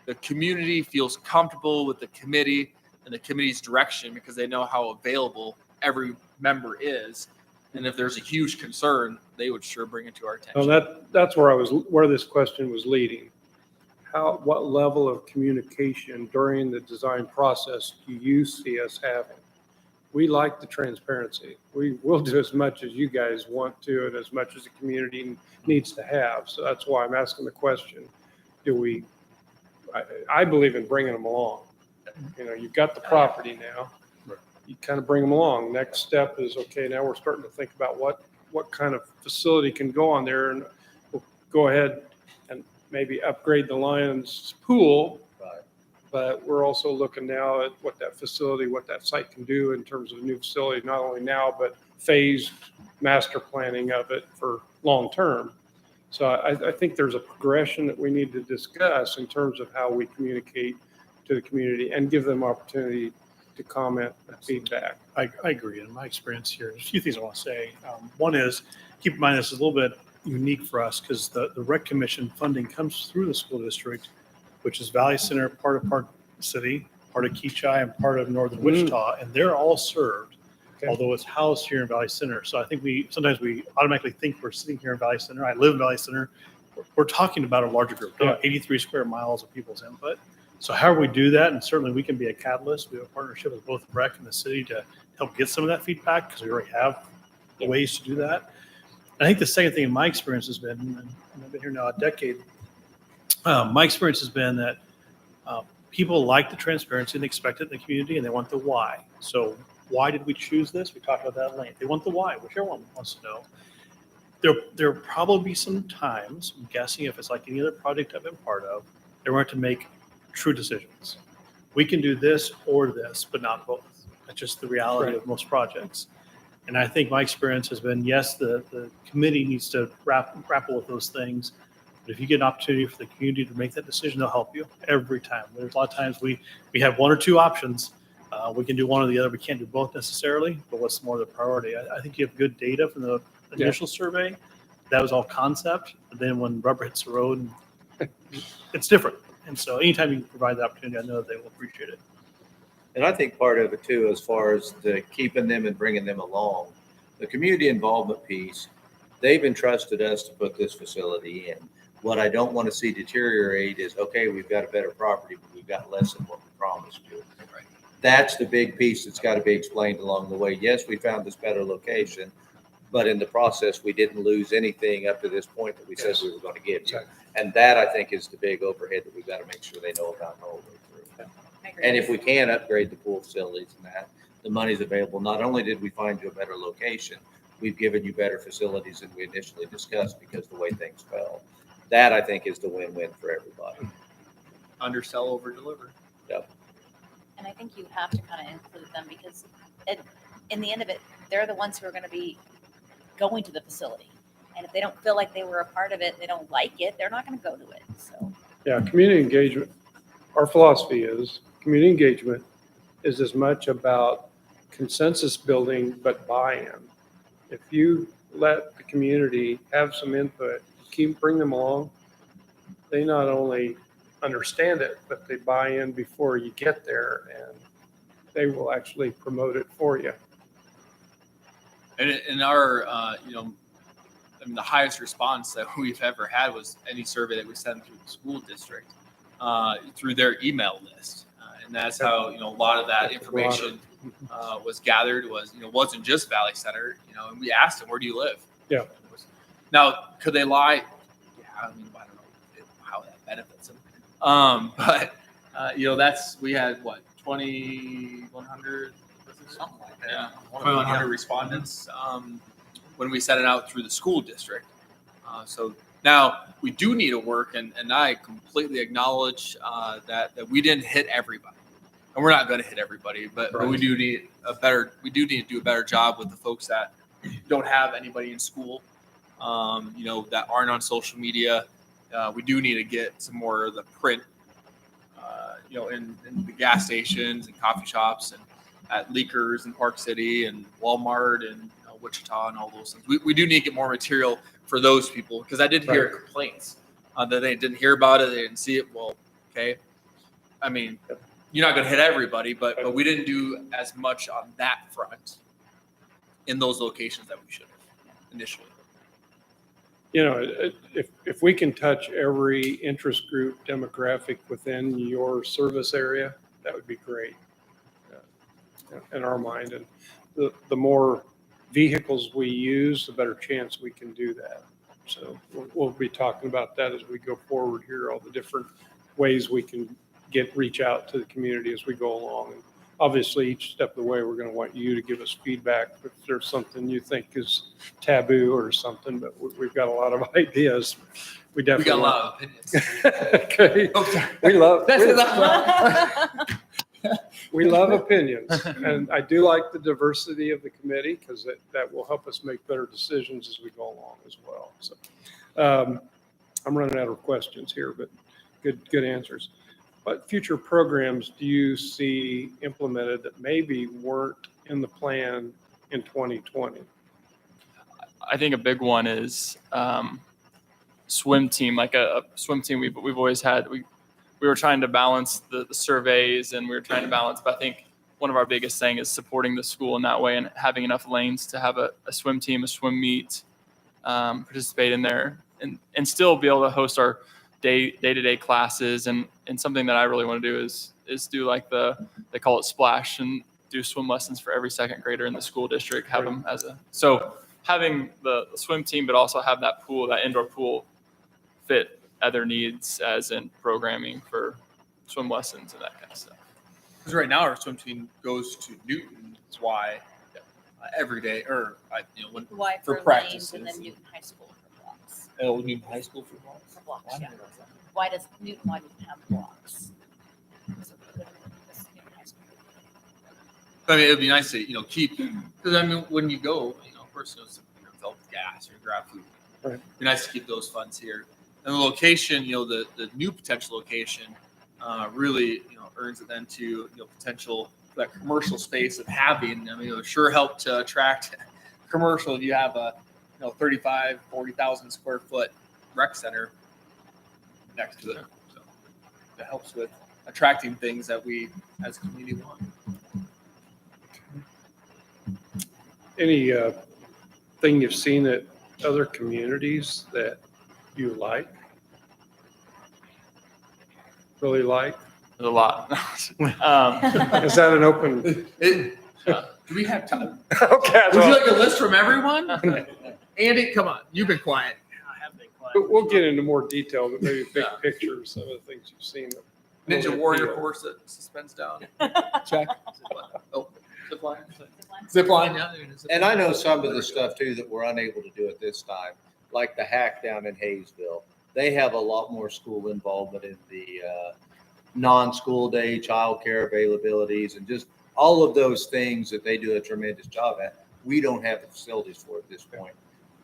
the community feels comfortable with the committee and the committee's direction because they know how available every member is. And if there's a huge concern, they would sure bring it to our attention. Well, that's where this question was leading. What level of communication during the design process do you see us having? We like the transparency. We will do as much as you guys want to and as much as the community needs to have. So that's why I'm asking the question. I believe in bringing them along. You've got the property now. You kind of bring them along. Next step is, okay, now we're starting to think about what kind of facility can go on there, and we'll go ahead and maybe upgrade the Lions pool. Right. But we're also looking now at what that site can do in terms of a new facility, not only now, but phased master planning of it for long term. So I think there's a progression that we need to discuss in terms of how we communicate to the community and give them opportunity to comment and feedback. I agree. In my experience here, there's a few things I want to say. One is, keep in mind, this is a little bit unique for us because the Rec Commission funding comes through the school district, which is Valley Center, part of Park City, part of Keachai, and part of Northern Wichita, and they're all served, although it's housed here in Valley Center. So I think sometimes we automatically think we're sitting here in Valley Center. I live in Valley Center. We're talking about a larger group, 83 square miles of people's input. So however we do that, and certainly we can be a catalyst. We have a partnership with both rec and the city to help get some of that feedback because we already have ways to do that. I think the second thing in my experience has been, and I've been here now a decade, my experience has been that people like the transparency and they expect it in the community and they want the why. So why did we choose this? We talked about that at length. They want the why, which everyone wants to know. There'll probably be some times, I'm guessing if it's like any other project I've been part of, they want to make true decisions. We can do this or this, but not both. That's just the reality of most projects. And I think my experience has been, yes, the committee needs to grapple with those things. But if you get an opportunity for the community to make that decision, they'll help you every time. There's a lot of times we have one or two options. We can do one or the other. We can't do both necessarily, but what's more the priority? I think you have good data from the initial survey. That was all concept. But then when rubber hits the road, it's different. And so anytime you can provide the opportunity, I know that they will appreciate it. And I think part of it too, as far as the keeping them and bringing them along, the community involvement piece, they've entrusted us to put this facility in. What I don't want to see deteriorate is, okay, we've got a better property, but we've got less than what we promised you. Right. That's the big piece that's got to be explained along the way. Yes, we found this better location, but in the process, we didn't lose anything up to this point that we said we were going to give you. Exactly. And that, I think, is the big overhead that we've got to make sure they know about the whole way through. I agree. And if we can upgrade the pool facilities and that, the money's available. Not only did we find you a better location, we've given you better facilities than we initially discussed because the way things fell. That, I think, is the win-win for everybody. Undersell, over deliver. And I think you have to kind of include them because in the end of it, they're the ones who are going to be going to the facility. And if they don't feel like they were a part of it, they don't like it, they're not going to go to it. So Yeah, community engagement. Our philosophy is community engagement is as much about consensus building, but buy-in. If you let the community have some input, bring them along, they not only understand it, but they buy in before you get there and they will actually promote it for you. And in our, the highest response that we've ever had was any survey that we sent through the school district, through their email list. And that's how, a lot of that information was gathered wasn't just Valley Center, and we asked them, where do you live? Yeah. Now, could they lie? Yeah, I don't know how that benefits them. We had 2,100, Something like that. yeah, 2,100 respondents when we set it out through the school district. So now we do need to work, and I completely acknowledge that we didn't hit everybody, and we're not going to hit everybody, but we do need to do a better job with the folks that don't have anybody in school, that aren't on social media. We do need to get some more of the print, in the gas stations and coffee shops and at Leakers and Park City and Walmart and Wichita and all those things. We do need to get more material for those people because I did hear complaints that they didn't hear about it, they didn't see it. Well, okay. I mean, you're not going to hit everybody, but we didn't do as much on that front in those locations that we should have initially. If we can touch every interest group demographic within your service area, that would be great in our mind. And the more vehicles we use, the better chance we can do that. So we'll be talking about that as we go forward here, all the different ways we can reach out to the community as we go along. And obviously, each step of the way, we're going to want you to give us feedback if there's something you think is taboo or something, but we've got a lot of ideas. We got a lot of opinions. Okay. We love opinions, and I do like the diversity of the committee because that will help us make better decisions as we go along as well. So I'm running out of questions here, but good answers. What future programs do you see implemented that maybe weren't in the plan in 2020? I think a big one is swim team, like a swim team we've always had. We were trying to balance the surveys and we were trying to balance, but I think one of our biggest thing is supporting the school in that way and having enough lanes to have a swim team, a swim meet, participate in there and still be able to host our day-to-day classes, and something that I really want to do is do like they call it splash, and do swim lessons for every second grader in the school district. Have them so having the swim team, but also have that indoor pool fit other needs, as in programming for swim lessons and that kind of stuff. Because right now our swim team goes to Newton. That's why every day, or Why for for lanes practices. and then Newton High School for blocks. Newton High School for blocks. For blocks, yeah. Why does Newton have blocks? So Newton High School. I mean, it'd be nice to keep, because I mean, when you go, of course, you're fill with gas or grab food. Right. It'd be nice to keep those funds here. And the location, the new potential location, really earns it then to potential for that commercial space of having. I mean, it would sure help to attract commercial if you have a 40,000 square foot rec center next to it. So that helps with attracting things that we as a community want. Any thing you've seen at other communities that you like? Really like? There's a lot. Is that an open? Do we have time? Okay. Would you like a list from everyone? Andy, come on. You've been quiet. I have been quiet. But we'll get into more detail, but maybe big pictures, some of the things you've seen. that Ninja really Warrior appeal. course that suspends down. Check. Oh, zip line. Zip line, yeah. there it is. And I know some of the stuff too that we're unable to do at this time, like the hack down in Hayesville. They have a lot more school involvement in the non-school day childcare availabilities and just all of those things that they do a tremendous job at. We don't have the facilities for at this point.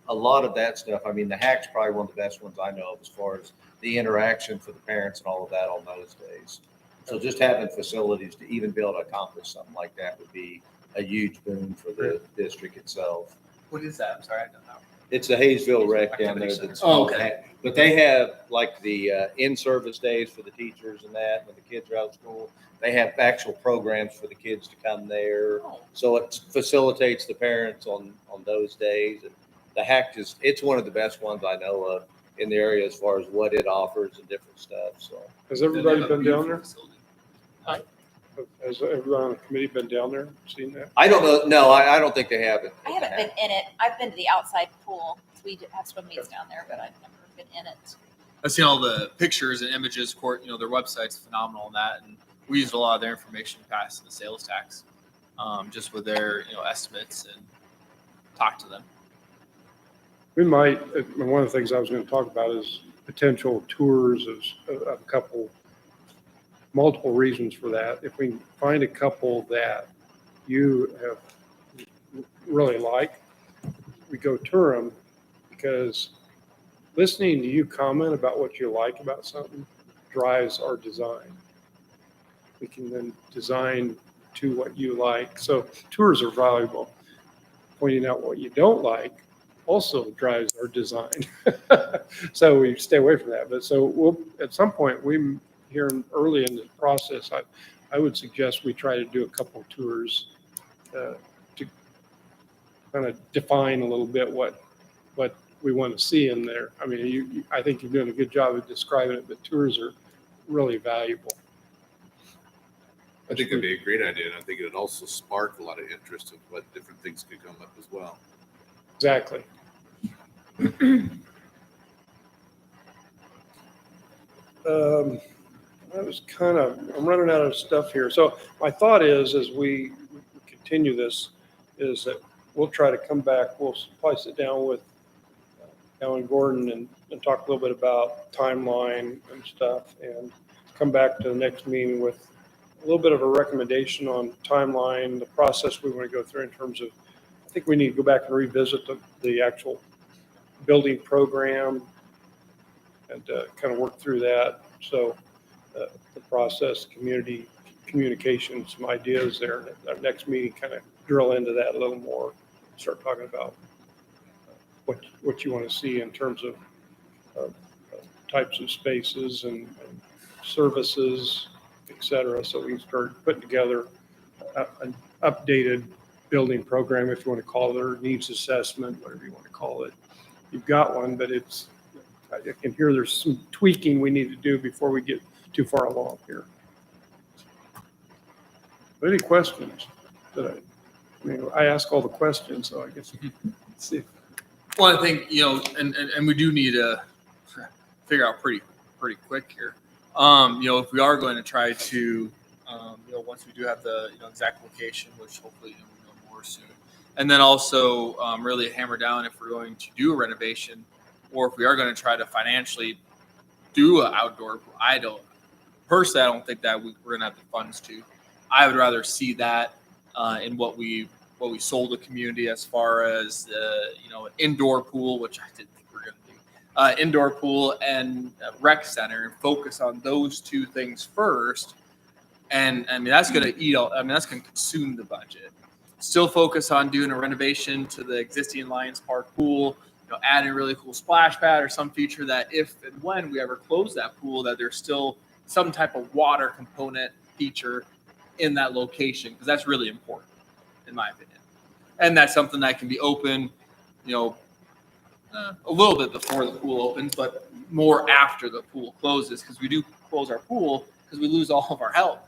A lot of that stuff, I mean, the hack's probably one of the best ones I know of as far as the interaction for the parents and all of that on those days. So just having facilities to even be able to accomplish something like that would be a huge boon for the district itself. What is that? I'm sorry, I don't know. It's the Hayesville rec down there. That's Oh, okay. But they have like the in-service days for the teachers and that, when the kids are out of school. They have actual programs for the kids to come there. So it facilitates the parents on those days. And the hack it's one of the best ones I know of in the area as far as what it offers and different stuff. So Has everybody been down there? Facility. Has everyone on the committee been down there, seen that? I don't know. No, I don't think they have it. I haven't been in it. I've been to the outside pool. We have swim meets down there, but I've never been in it. I've seen all the pictures and images. Their website's phenomenal in that, and we used a lot of their information past the sales tax, just with their estimates and talk to them. We might, one of the things I was going to talk about is potential tours of a couple, multiple reasons for that. If we can find a couple that you have really like, we go tour them, because listening to you comment about what you like about something drives our design. We can then design to what you like. So tours are valuable. Pointing out what you don't like also drives our design. So we stay away from that. But so we'll, at some point, here early in the process, I would suggest we try to do a couple of tours to kind of define a little bit what we want to see in there. I mean, I think you're doing a good job of describing it, but tours are really valuable. I think that'd be a great idea, and I think it'd also spark a lot of interest of what different things could come up as well. Exactly. I'm running out of stuff here. So my thought is, as we continue this, is that we'll try to come back. We'll probably sit down with Alan Gordon and talk a little bit about timeline and stuff, and come back to the next meeting with a little bit of a recommendation on timeline, the process we want to go through in terms of, I think we need to go back and revisit the actual building program and kind of work through that. So the process, community communication, some ideas there. Our next meeting, kind of drill into that a little more, start talking about what you want to see in terms of types of spaces and services, et cetera. So we can start putting together an updated building program, if you want to call it, or needs assessment, whatever you want to call it. You've got one, but it's I can hear there's some tweaking we need to do before we get too far along here. Any questions? I mean, I ask all the questions, so I guess let's see. Well, I think, and we do need to figure out pretty quick here. If we are going to try to, once we do have the, exact location, which hopefully we'll know more soon. And then also really hammer down if we're going to do a renovation or if we are going to try to financially do an outdoor pool. I don't think that we're going to have the funds to. I would rather see that in what we sold the community as far as an indoor pool, which I didn't think we were going to do, indoor pool and rec center, and focus on those two things first. And I mean that's going to that's going to consume the budget. Still focus on doing a renovation to the existing Lions Park pool. Add a really cool splash pad or some feature that if and when we ever close that pool, that there's still some type of water component feature in that location, because that's really important in my opinion. And that's something that can be open, a little bit before the pool opens, but more after the pool closes, because we do close our pool because we lose all of our help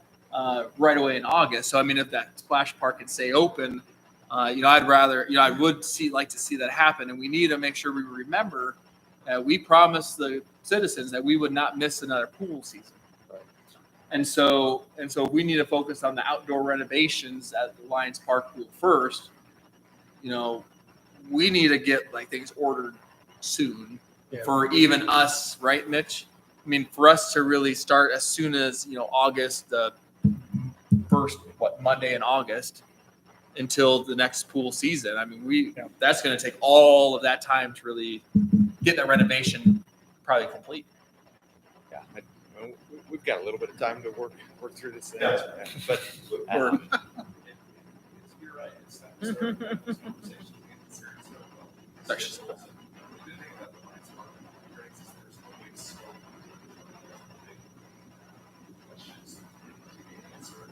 right away in August. So I mean, if that splash park can stay open, I would like to see that happen, and we need to make sure we remember that we promised the citizens that we would not miss another pool season. Right. And so we need to focus on the outdoor renovations at the Lions Park pool first. We need to get things ordered soon for even us, right, Mitch? I mean, for us to really start as soon as August, the first Monday in August, until the next pool season. I mean, that's going to take all of that time to really get that renovation probably complete. Yeah, we've got a little bit of time to work through this thing, but You're right.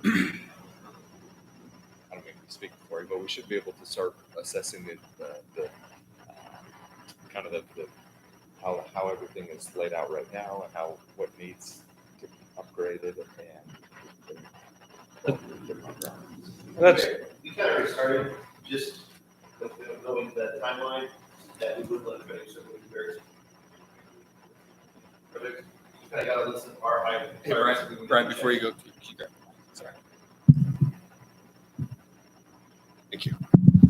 I don't mean to speak for you, but we should be able to start assessing the kind of the how everything is laid out right now and what needs to be upgraded and That's We kind of already started, just with knowing the timeline that we would let finish, so we're very. Perfect. You kind of got to listen to our high. Hey, Brian, before you go, keep that. Sorry. Thank you.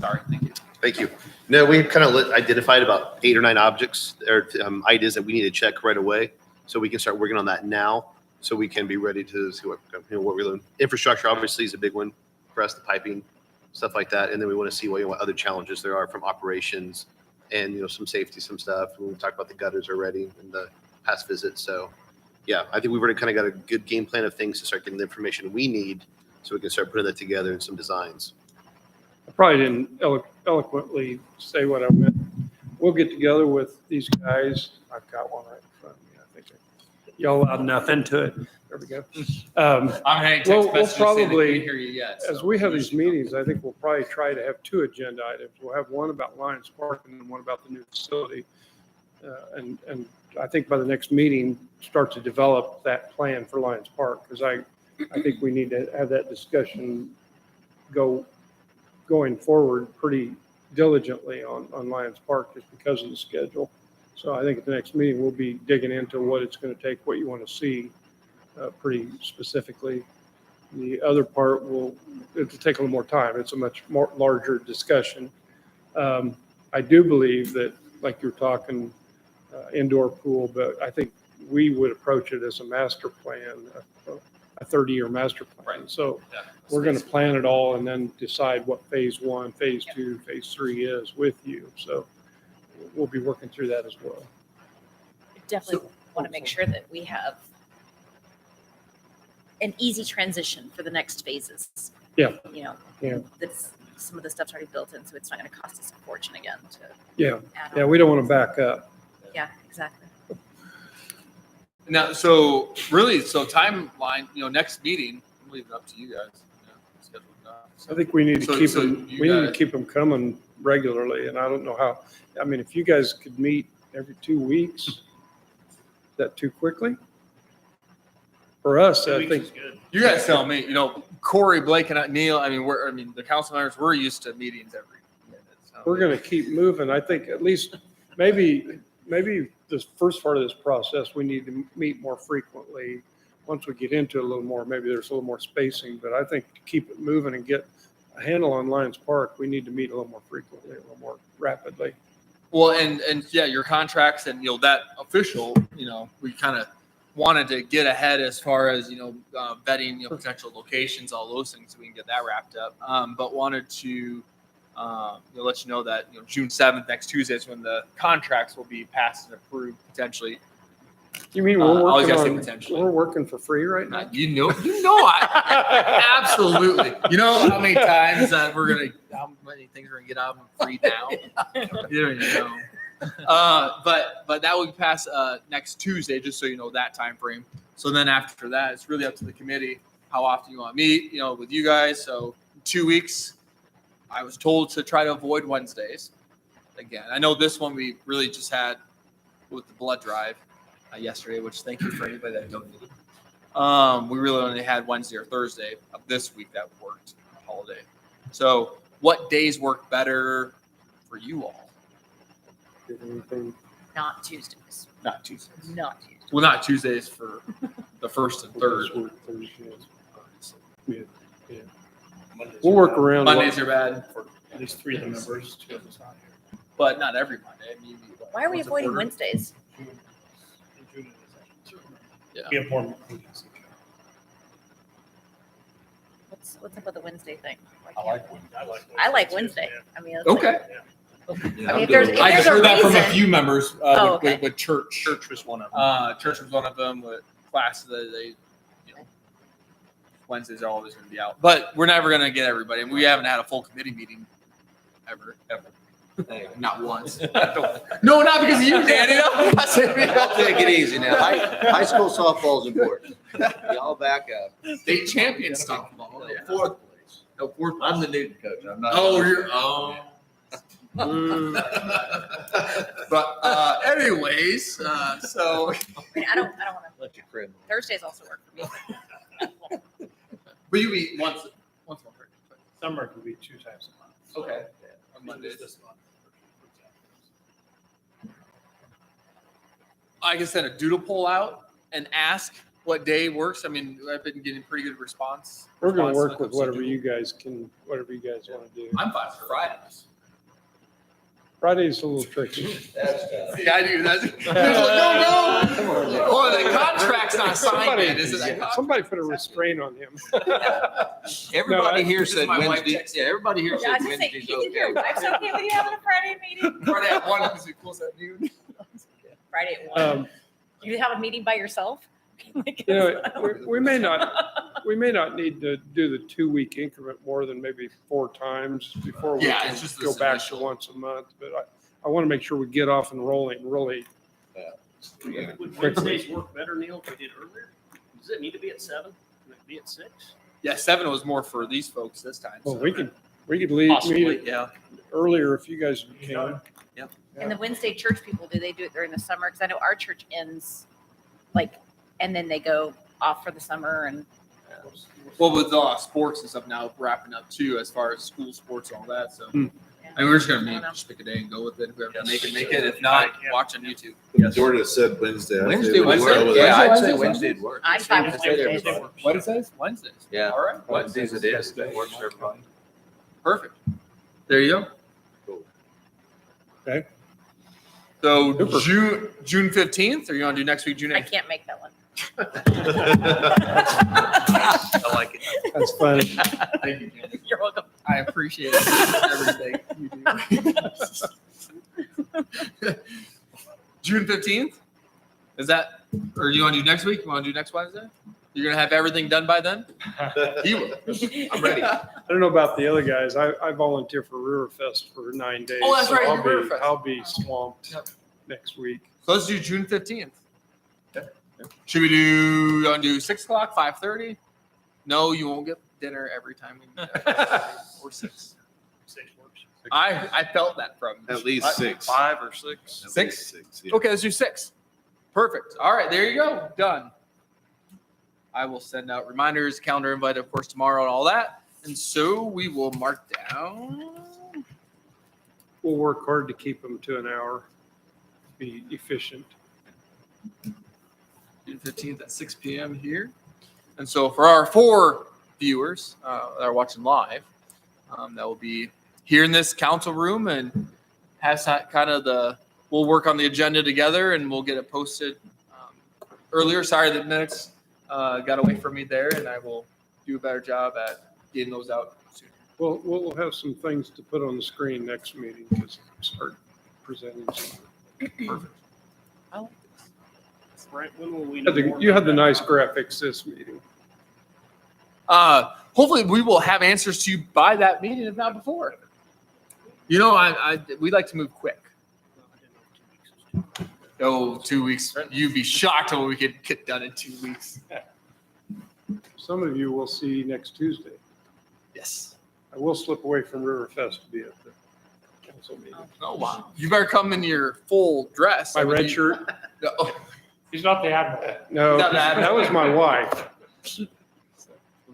Sorry. Thank you. Thank you. No, we kind of identified about 8 or 9 objects or ideas that we need to check right away, so we can start working on that now, so we can be ready to see what we're doing. Infrastructure obviously is a big one for us, the piping, stuff like that, and then we want to see what other challenges there are from operations and some safety, some stuff. We talked about the gutters already in the past visit, so yeah, I think we've already kind of got a good game plan of things to start getting the information we need, so we can start putting that together in some designs. I probably didn't eloquently say what I meant. We'll get together with these guys. I've got one right in front of me. I think y'all loud enough into it. There we go. I'm having text We'll messages saying they probably, can't hear you yet. as we have these meetings, I think we'll probably try to have 2 agenda items. We'll have one about Lions Park and then one about the new facility. And I think by the next meeting, start to develop that plan for Lions Park, because I think we need to have that discussion going forward pretty diligently on Lions Park, just because of the schedule. So I think at the next meeting, we'll be digging into what it's going to take, what you want to see pretty specifically. The other part it'll take a little more time. It's a much more larger discussion. I do believe that, like you're talking indoor pool, but I think we would approach it as a master plan, a 30-year master plan. Right. So Yeah. we're going to plan it all and then decide what phase 1, phase 2, phase 3 is with you. So we'll be working through that as well. Definitely want to make sure that we have an easy transition for the next phases. Yeah. Yeah. That's some of the stuff's already built in, so it's not going to cost us a fortune again to Yeah. add Yeah. on. We don't want to back up. Yeah, exactly. Now, so timeline, next meeting, I'm leaving it up to you guys. Schedule it out. I think we need to keep So them, you we need to guys- keep them coming regularly. And I don't know how, I mean, if you guys could meet every 2 weeks, that too quickly? For us, 2 I weeks think, is good. You guys tell me. You know, Corey, Blake, and Neil. I mean, the council members. We're used to meetings every minute. So. we're gonna keep moving. I think at least maybe this first part of this process, we need to meet more frequently. Once we get into it a little more, maybe there's a little more spacing, but I think to keep it moving and get a handle on Lions Park, we need to meet a little more frequently, a little more rapidly. Well, and yeah, your contracts and that official. We kind of wanted to get ahead as far as vetting potential locations, all those things, so we can get that wrapped up. But wanted to let you know that June 7th, next Tuesday, is when the contracts will be passed and approved potentially. You mean I always we're gotta say working potentially. we're working for free right now? You know, I absolutely. You know how many times that how many things we're gonna get out of them free now? You don't even know. But that will be passed next Tuesday, just so you know that time frame. So then after that, it's really up to the committee how often you want to meet, with you guys. So 2 weeks, I was told to try to avoid Wednesdays. Again, I know this one we really just had with the blood drive yesterday, which thank you for anybody that donated. We really only had Wednesday or Thursday of this week that worked holiday. So what days work better for you all? Not Tuesdays. Not Tuesdays. Not Tuesdays. Well, not Tuesdays for the first and third. We'll work around. Mondays are bad, For at least 3 of the members, 2 of us not here. but not every Monday. I mean, Why are we once a avoiding quarter. Wednesdays? In June and December. Yeah. We have more meetings. What's up with the Wednesday thing? I like when. I like Wednesday. I mean, it's Okay. like- I mean, if there's I just a heard that from a reason- few members Oh, okay. with church. Church was one of them. Church was one of them. With class that they, Wednesdays are always going to be out. But we're never going to get everybody. And we haven't had a full committee meeting ever. Not once. No, not because of you, Danny. No. I'll take it easy now. High school softball's important. Y'all back up. State champion softball. Yeah. Fourth place. No, fourth. I'm the Newton coach. I'm not. Oh, you're. Oh. But anyways, so I mean, I don't want to. Let your crib. Thursdays also work for me. but you eat once a month. Summer can be 2 times a month. So, Okay. yeah, On Mondays. This month, for example. I can send a doodle poll out and ask what day works. I mean, I've been getting pretty good response. We're gonna response work when it with comes to whatever doodle. you guys want to do. I'm fine for Fridays. Friday's a little tricky. Yeah, I do. That's no. Oh, the contract's not signed yet, is it? That contract? Somebody put a restraint on him. Everybody here this is said my wife Wednesday. texting. Yeah, everybody here Yeah, I said was just saying, Wednesday's you think your okay. wife's okay with you having a Friday meeting? Friday at 1 because we close at noon. Friday at 1. You have a meeting by yourself? We may not need to do the 2-week increment more than maybe 4 times before we Yeah, can it's just go this back initial- to once a month. But I want to make sure we get off and rolling really. Would Wednesdays work better, Neil, if we did earlier? Does it need to be at 7? Can it be at 6? Yeah, 7 was more for these folks this time. Well, so- we could leave Possibly, meet yeah. earlier if you guys can. And the Wednesday church people, do they do it during the summer? Because I know our church ends and then they go off for the summer and Well, with sports and stuff now wrapping up too, as far as school sports and all that. So, Hmm. I mean, we're just gonna I don't meet, know. just pick a day and go with it. Whoever Yes. make it. If not, Yeah. watch on YouTube. The majority said Wednesday. Wednesday would Wednesday? work. Yeah, Yeah, I'd Wednesday, say Wednesday. Wednesday'd work. I'm fine with Wednesday, Wednesdays. everybody. What it says? Wednesdays. Yeah. All right. Wednesdays it is. That works for everybody. Perfect. There you go. Cool. Okay. So Super. June 15th, or you want to do next week, June I 8th? can't make that one. I like it. That's fun. Thank you, Jenny. You're welcome. I appreciate everything you do. June 15th? Is that, or you want to do next week? You want to do next Wednesday? You're going to have everything done by then? He will. I'm ready. I don't know about the other guys. I volunteer for Riverfest for 9 days. Oh, that's so right, I'll your be, Riverfest. I'll be swamped Yep. next week. So let's do June 15th. Should we do, you want to do 6 o'clock, 5:30? No, you won't get dinner every time we meet. Or 6. 6 works. I felt that from you. At least 6. 5 or 6. At Six? least 6. Yeah. Okay, let's do 6. Perfect. All right, there you go. Done. I will send out reminders, calendar invite, of course, tomorrow and all that. And so we will mark down. We'll work hard to keep them to an hour, be efficient. June 15th at 6 p.m. here. And so for our 4 viewers that are watching live, that will be here in this council room and has kind of we'll work on the agenda together and we'll get it posted earlier. Sorry that minutes got away from me there, and I will do a better job at getting those out sooner. Well, we'll have some things to put on the screen next meeting because start presenting. Perfect. I like this. Right, when will we? You had the nice graphics this meeting. Hopefully we will have answers to you by that meeting, if not before. You know, we like to move quick. Oh, 2 weeks. You'd be shocked at what we could get done in 2 weeks. Some of you will see next Tuesday. Yes. I will slip away from Riverfest to be at the council meeting. Oh, wow. You better come in your full dress. My red shirt. No. He's not the admiral. No, Not bad. that was my wife.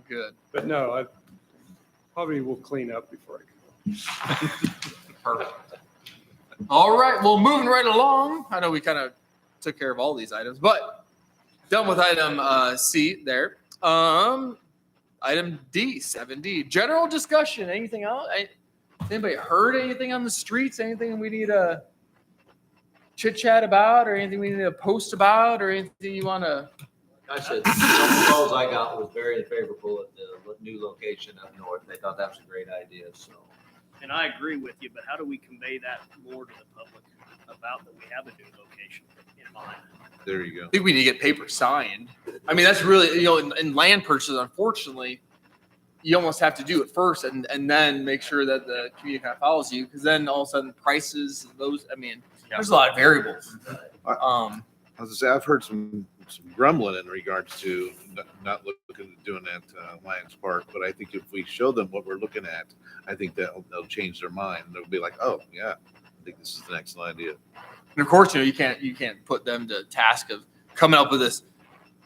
Good. But no, I probably will clean up before I go. Perfect. All right. Well, moving right along. I know we kind of took care of all these items, but done with item C there. Item D, 7D, general discussion. Anything else? Anybody heard anything on the streets? Anything we need to chit chat about, or anything we need to post about, or anything you want to? I said, the calls I got was very favorable at the new location up north. They thought that was a great idea, so. And I agree with you, but how do we convey that more to the public about that we have a new location in mind? There you go. I think we need to get paper signed. I mean, that's really, in land purchases, unfortunately, you almost have to do it first and then make sure that the community kind of follows you, because then all of a sudden prices, there's a lot of variables. I was gonna say, I've heard some grumbling in regards to not looking at doing that Lions Park, but I think if we show them what we're looking at, I think they'll change their mind. They'll be like, oh yeah, I think this is an excellent idea. And of course, you can't put them to task of coming up with this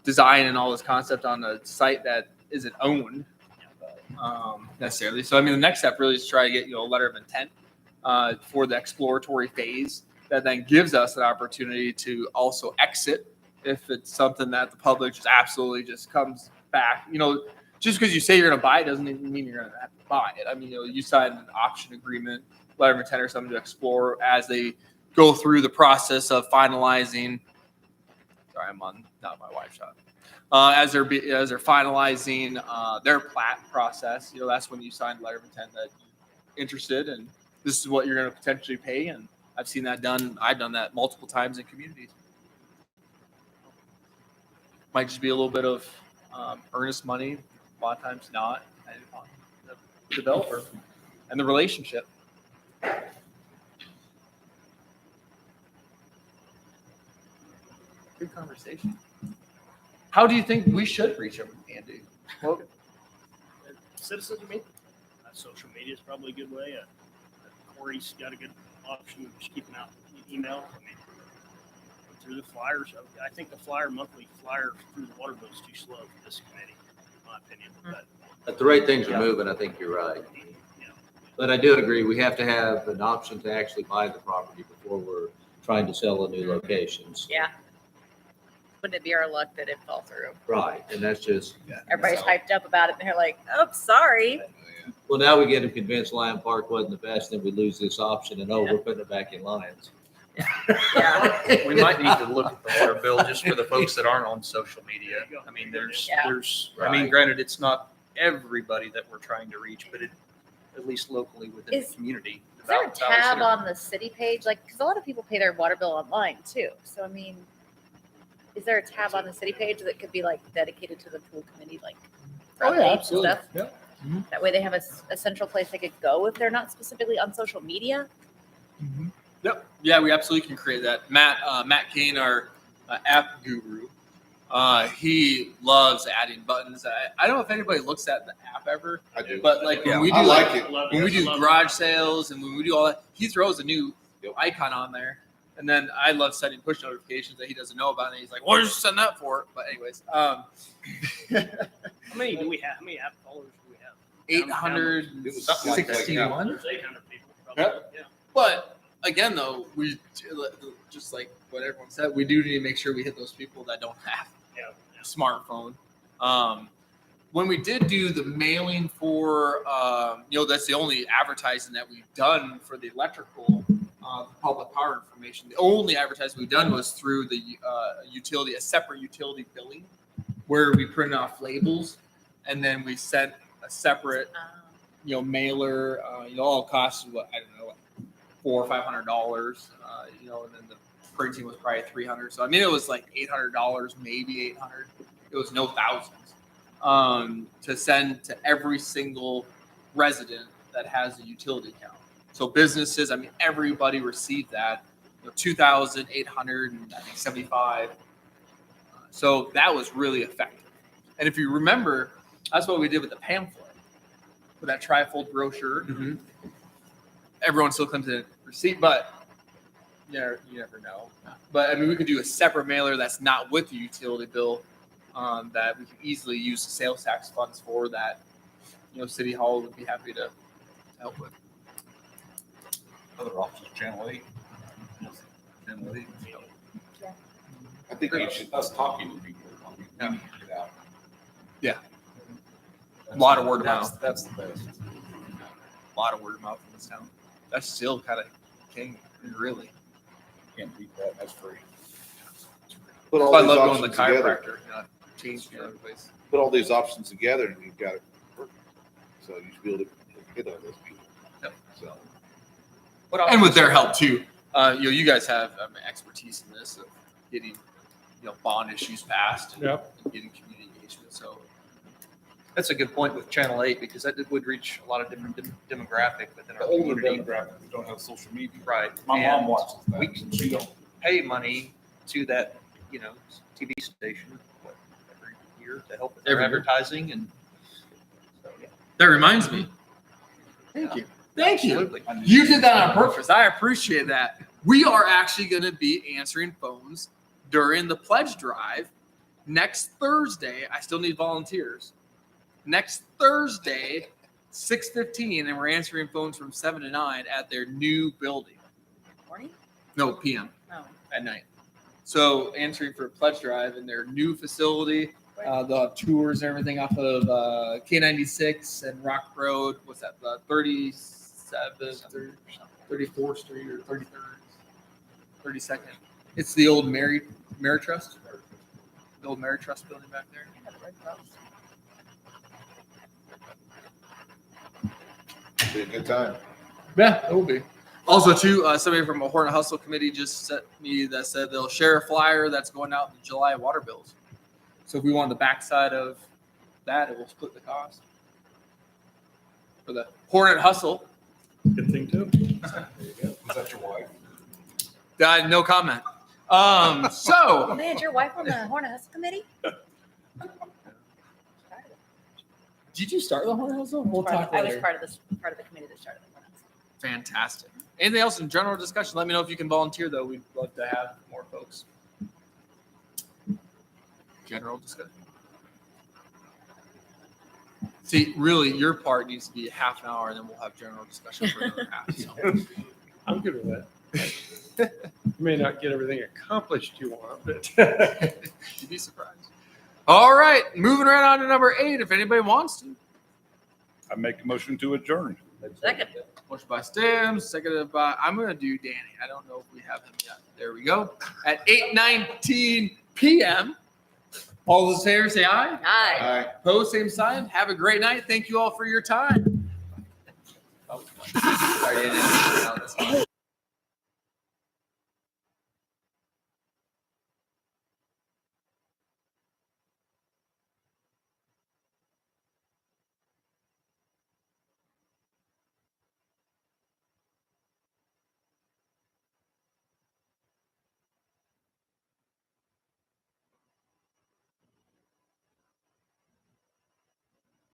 design and all this concept on a site that isn't owned necessarily. So the next step really is to try to get a letter of intent for the exploratory phase that then gives us an opportunity to also exit if it's something that the public just absolutely just comes back. Just because you say you're going to buy it doesn't even mean you're going to have to buy it. You sign an option agreement, letter of intent or something to explore as they go through the process of finalizing. Sorry, I'm on not my wife's shot. As they're finalizing their plat process, that's when you sign a letter of intent that you're interested and this is what you're going to potentially pay. And I've seen that done. I've done that multiple times in communities. Might just be a little bit of earnest money. A lot of times not. Depending on the developer and the relationship. Good conversation. How do you think we should reach them, Andy? Well, Citizens meeting. Social media is probably a good way. Corey's got a good option of just keeping out email. Through the flyers. I think the monthly flyer through the water bill is too slow for this committee, in my opinion. But the right things are moving, I think you're right. But I do agree, we have to have an option to actually buy the property before we're trying to sell a new locations. Yeah. Wouldn't it be our luck that it fell through? Right, and that's just. Everybody's hyped up about it, and they're like, "Oh, sorry." Well, now we get them convinced Lion Park wasn't the best, then we lose this option, and we're putting it back in Lions. Yeah. We might need to look at the water bill just for the folks that aren't on social media. Granted, it's not everybody that we're trying to reach, but at least locally within the community. Is there a tab on the city page? Because a lot of people pay their water bill online too. So is there a tab on the city page that could be dedicated to the pool committee, updates and stuff? Yeah. Mm-hmm. That way they have a central place they could go if they're not specifically on social media. Mm-hmm. Yep. Yeah, we absolutely can create that. Matt Kane, our app guru, he loves adding buttons. I don't know if anybody looks at the app ever. I do. But when we do when we do garage sales and when we do all that, he throws a new icon on there. And then I love sending push notifications that he doesn't know about, and he's like, "What did you send that for?" But anyways, How many do we have? How many app followers do we have? 861. There's 800 people. Probably. Yep. Yeah. But again, though, we just like what everyone said, we do need to make sure we hit those people that don't have a smartphone. When we did do the mailing for, that's the only advertising that we've done for the electrical public power information. The only advertising we've done was through the utility, a separate utility billing, where we printed off labels and then we sent a separate, mailer. All costs what, I don't know, $400 or $500. And then the printing was probably $300. So I mean, it was like $800, maybe $800. It was no thousands. To send to every single resident that has a utility account. So businesses, I mean, everybody received that, 2,875. So that was really effective. And if you remember, that's what we did with the pamphlet, with that trifold brochure. Mm-hmm. Everyone still comes in receipt, but you never know. But I mean, we could do a separate mailer that's not with the utility bill. That we can easily use the sales tax funds for that, City Hall would be happy to help with. Other options, Channel 8. Channel 8. Yeah. I think us talking to people, we need to get out. Yeah. A lot of word of That's- mouth. That's the best. A lot of word of mouth in this town. That's still kind of king, really. Can't beat that, that's free. Put all I these love going to the options together. chiropractor. Change the other place. Put all these options together and you've got it working. So you should be able to get on those people. Yep. So. And with their help too. You guys have expertise in this of getting, bond issues passed and getting community engagement. So That's a good point with Channel 8 because that would reach a lot of different demographic within The our older community. demographic who don't have social media. Right. My And mom watches that. we and she don't. pay money to that, TV station every year to help with their Every year. advertising and so, yeah. that reminds me. Thank you. Thank you. Absolutely. You did that on purpose. I appreciate that. We are actually going to be answering phones during the pledge drive next Thursday. I still need volunteers. Next Thursday, 6:15, and we're answering phones from 7 to 9 at their new building. Morning? No, PM Oh. at night. So answering for a pledge drive in their new facility. They'll have tours and everything off of K96 and Rock Road. What's that? 37th or 34th Street or 33rd, 32nd. It's the old Mary Trust. The old Mary Trust building back there. Be a good time. Yeah, it will be. Also, too, somebody from a Hornet Hustle committee just sent me that said they'll share a flyer that's going out in the July water bills. So if we want the backside of that, it will split the cost for the Hornet Hustle. Good thing too. There you go. Is that your wife? No comment. So Man, is your wife on the Hornet Hustle Committee? did you start the Hornet Hustle? We'll I talk was later. part of the committee that started the Hornet Hustle. Fantastic. Anything else in general discussion? Let me know if you can volunteer, though. We'd love to have more folks. General discussion. See, really, your part needs to be a half an hour, and then we'll have general discussion for another half. So. I'm good with that. You may not get everything accomplished you want, but You'd be surprised. All right, moving right on to number 8, if anybody wants to. I make a motion to adjourn. Second. Motion by Stim, seconded by, I'm going to do Danny. I don't know if we have him yet. There we go. At 8:19 p.m. All those in favor say aye. Aye. Opposed, same sign. Have a great night. Thank you all for your time. Sorry, Danny.